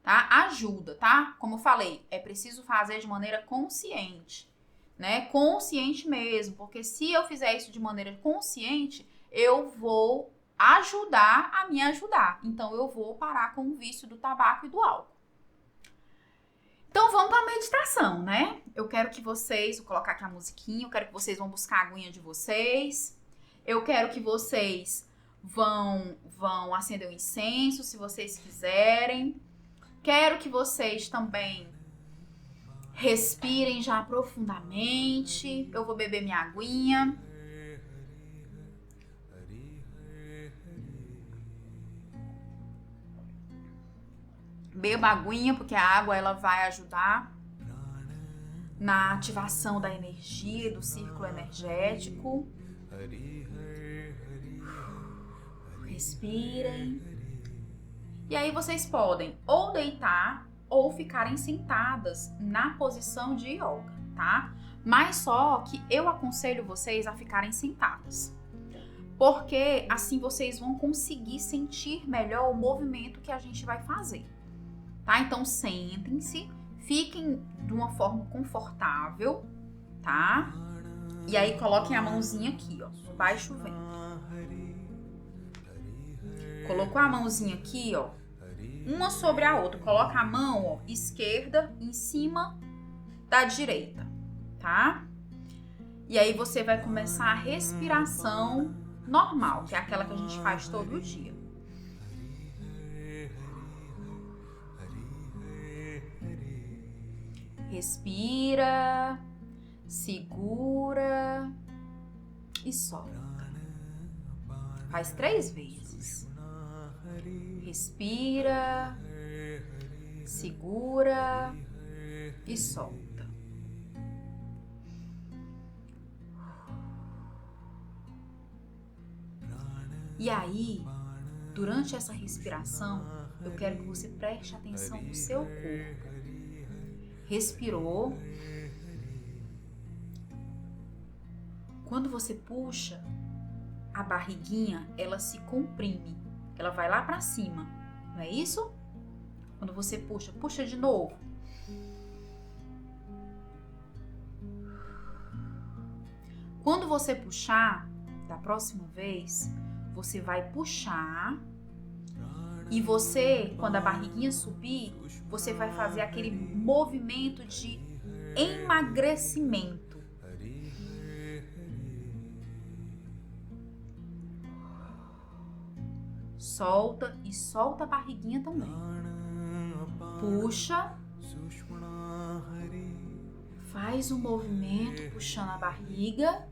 tá? Ajuda, tá? Como eu falei, é preciso fazer de maneira consciente, né? Consciente mesmo, porque se eu fizer isso de maneira consciente, eu vou ajudar a me ajudar. Então, eu vou parar com o vício do tabaco e do álcool. Então, vamos para a meditação, né? Eu quero que vocês, vou colocar aqui a musiquinha, eu quero que vocês vão buscar a aguinha de vocês. Eu quero que vocês vão acender o incenso, se vocês quiserem. Quero que vocês também respirem já profundamente. Eu vou beber minha aguinha. Beba a aguinha, porque a água ela vai ajudar na ativação da energia, do círculo energético. Respirem. E aí vocês podem ou deitar ou ficarem sentadas na posição de yoga, tá? Mas só que eu aconselho vocês a ficarem sentadas. Porque assim vocês vão conseguir sentir melhor o movimento que a gente vai fazer. Tá? Então, sentem-se, fiquem de uma forma confortável, tá? E aí, coloquem a mãozinha aqui, ó, baixo o ventre. Colocou a mãozinha aqui, ó, uma sobre a outra. Coloca a mão, ó, esquerda em cima da direita, tá? E aí, você vai começar a respiração normal, que é aquela que a gente faz todo dia. Respira, segura e solta. Faz 3 vezes. Respira, segura e solta. E aí, durante essa respiração, eu quero que você preste atenção no seu corpo. Respirou. Quando você puxa, a barriguinha, ela se comprime. Ela vai lá pra cima. Não é isso? Quando você puxa, puxa de novo. Quando você puxar, da próxima vez, você vai puxar. E você, quando a barriguinha subir, você vai fazer aquele movimento de emagrecimento. Solta e solta a barriguinha também. Puxa. Faz um movimento puxando a barriga.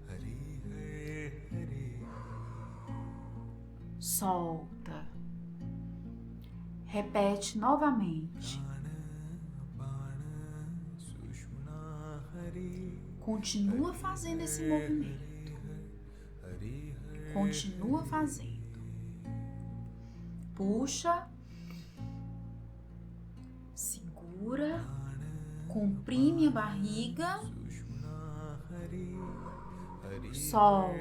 Solta. Repete novamente. Continua fazendo esse movimento. Continua fazendo. Puxa. Segura. Comprime a barriga. Solta.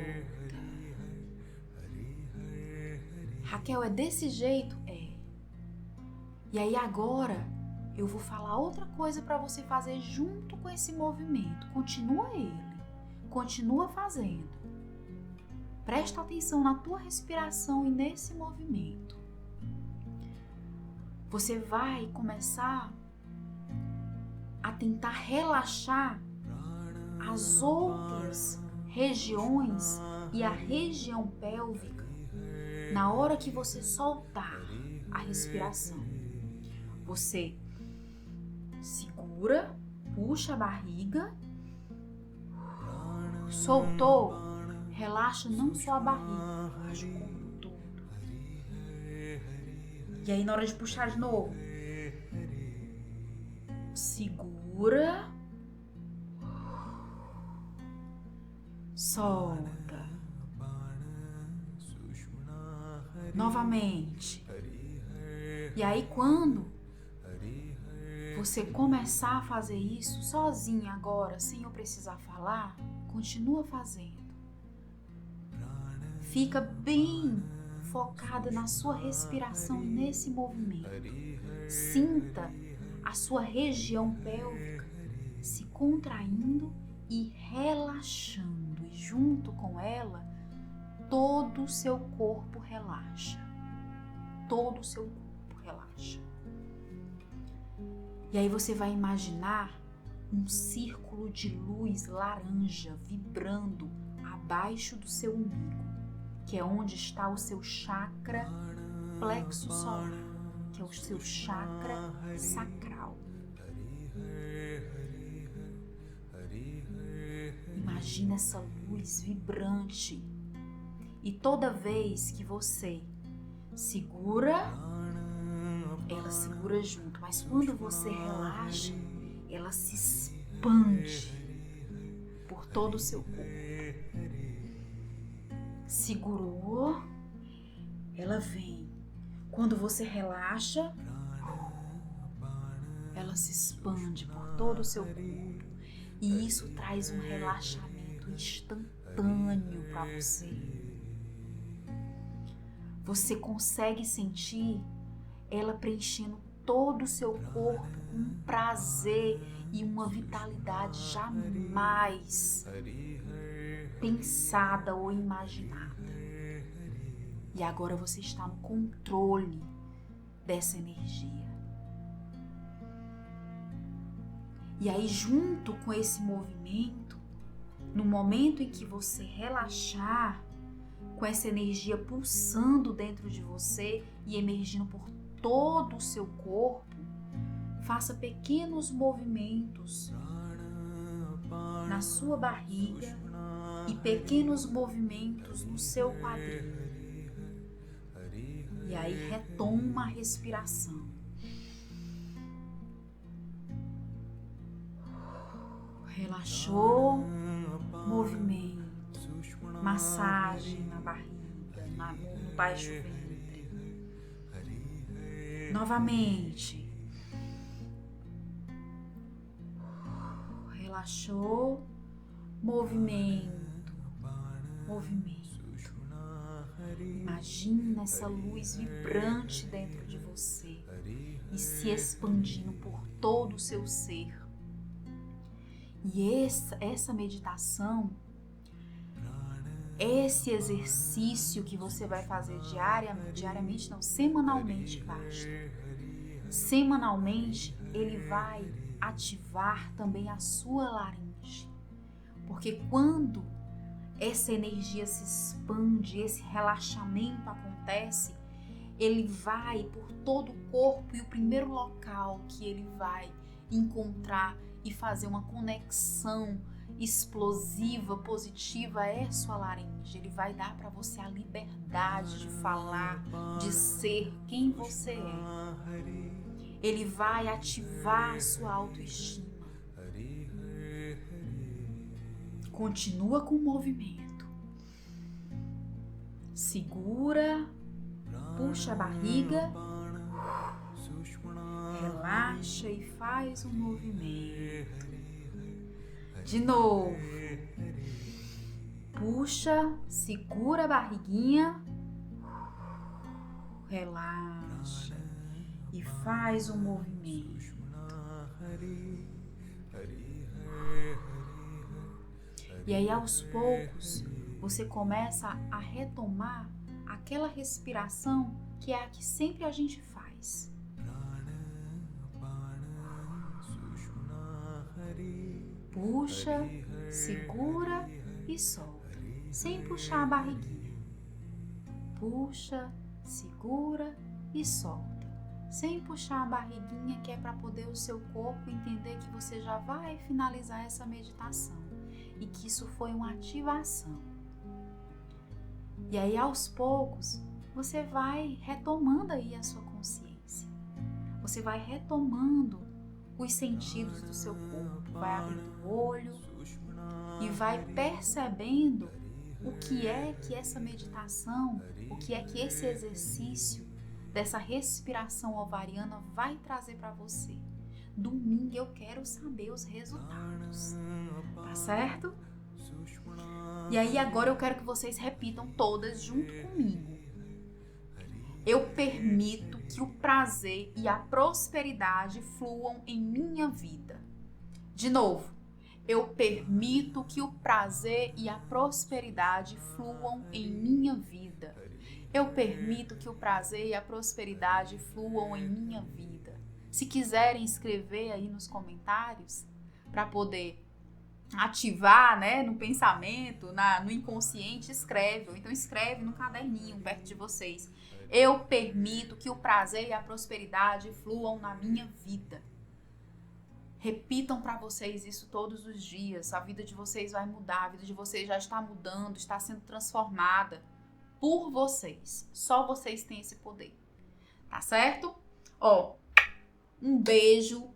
Raquel, é desse jeito? É. E aí agora eu vou falar outra coisa para você fazer junto com esse movimento. Continua ele. Continua fazendo. Presta atenção na tua respiração e nesse movimento. Você vai começar a tentar relaxar as outras regiões e a região pélvica Na hora que você soltar a respiração, você segura, puxa a barriga, soltou, relaxa não só a barriga, relaxa o corpo todo. E aí na hora de puxar de novo, segura, solta, novamente. E aí quando você começar a fazer isso sozinha agora, sem eu precisar falar, continua fazendo. Fica bem focada na sua respiração e nesse movimento. Sinta a sua região pélvica se contraindo e relaxando. E junto com ela, todo o seu corpo relaxa. Todo o seu corpo relaxa. E aí você vai imaginar um círculo de luz laranja vibrando abaixo do seu umbigo, que é onde está o seu chakra plexo solar, que é o seu chakra sacral. Imagina essa luz vibrante. E toda vez que você segura, ela segura junto. Mas quando você relaxa, ela se expande por todo o seu corpo. Segurou, ela vem. Quando você relaxa, ela se expande por todo o seu corpo. E isso traz um relaxamento instantâneo para você. Você consegue sentir ela preenchendo todo o seu corpo com um prazer e uma vitalidade jamais pensada ou imaginada. E agora você está no controle dessa energia. E aí, junto com esse movimento, no momento em que você relaxar, com essa energia pulsando dentro de você e emergindo por todo o seu corpo, faça pequenos movimentos na sua barriga e pequenos movimentos no seu quadril. E aí retoma a respiração. Relaxou, movimento, massagem na barriga, no baixo ventre. Novamente. Relaxou, movimento, movimento. Imagina essa luz vibrante dentro de você e se expandindo por todo o seu ser. E essa meditação, esse exercício que você vai fazer diariamente não, semanalmente basta. Semanalmente ele vai ativar também a sua laringe. Porque quando essa energia se expande, esse relaxamento acontece, ele vai por todo o corpo e o primeiro local que ele vai encontrar e fazer uma conexão explosiva, positiva é sua laringe. Ele vai dar para você a liberdade de falar, de ser quem você é. Ele vai ativar a sua autoestima. Continua com o movimento. Segura, puxa a barriga, relaxa e faz um movimento. De novo. Puxa, segura a barriguinha, relaxa e faz um movimento. E aí, aos poucos, você começa a retomar aquela respiração que é a que sempre a gente faz. Puxa, segura e solta, sem puxar a barriguinha. Puxa, segura e solta. Sem puxar a barriguinha, que é para poder o seu corpo entender que você já vai finalizar essa meditação e que isso foi uma ativação. E aí, aos poucos, você vai retomando aí a sua consciência. Você vai retomando os sentidos do seu corpo, vai abrindo o olho e vai percebendo o que é que essa meditação, o que é que esse exercício dessa respiração ovariana vai trazer para você. Domingo eu quero saber os resultados, tá certo? E aí agora eu quero que vocês repitam todas junto comigo. Eu permito que o prazer e a prosperidade fluam em minha vida. De novo, eu permito que o prazer e a prosperidade fluam em minha vida. Eu permito que o prazer e a prosperidade fluam em minha vida. Se quiserem escrever aí nos comentários para poder ativar, né, no pensamento, no inconsciente, escreve. Ou então escreve no caderninho perto de vocês. Eu permito que o prazer e a prosperidade fluam na minha vida. Repitam para vocês isso todos os dias. A vida de vocês vai mudar, a vida de vocês já está mudando, está sendo transformada por vocês. Só vocês têm esse poder. Tá certo? Ó, um beijo.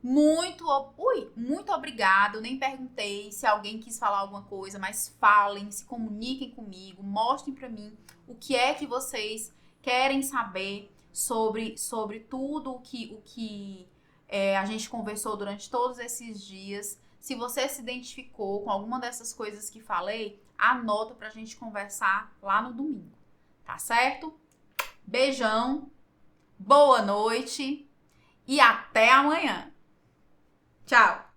Muito obrigado. Eu nem perguntei se alguém quis falar alguma coisa, mas falem, se comuniquem comigo, mostrem para mim o que é que vocês querem saber sobre tudo o que a gente conversou durante todos esses dias. Se você se identificou com alguma dessas coisas que falei, anota pra gente conversar lá no domingo, tá certo? Beijão, boa noite e até amanhã. Tchau!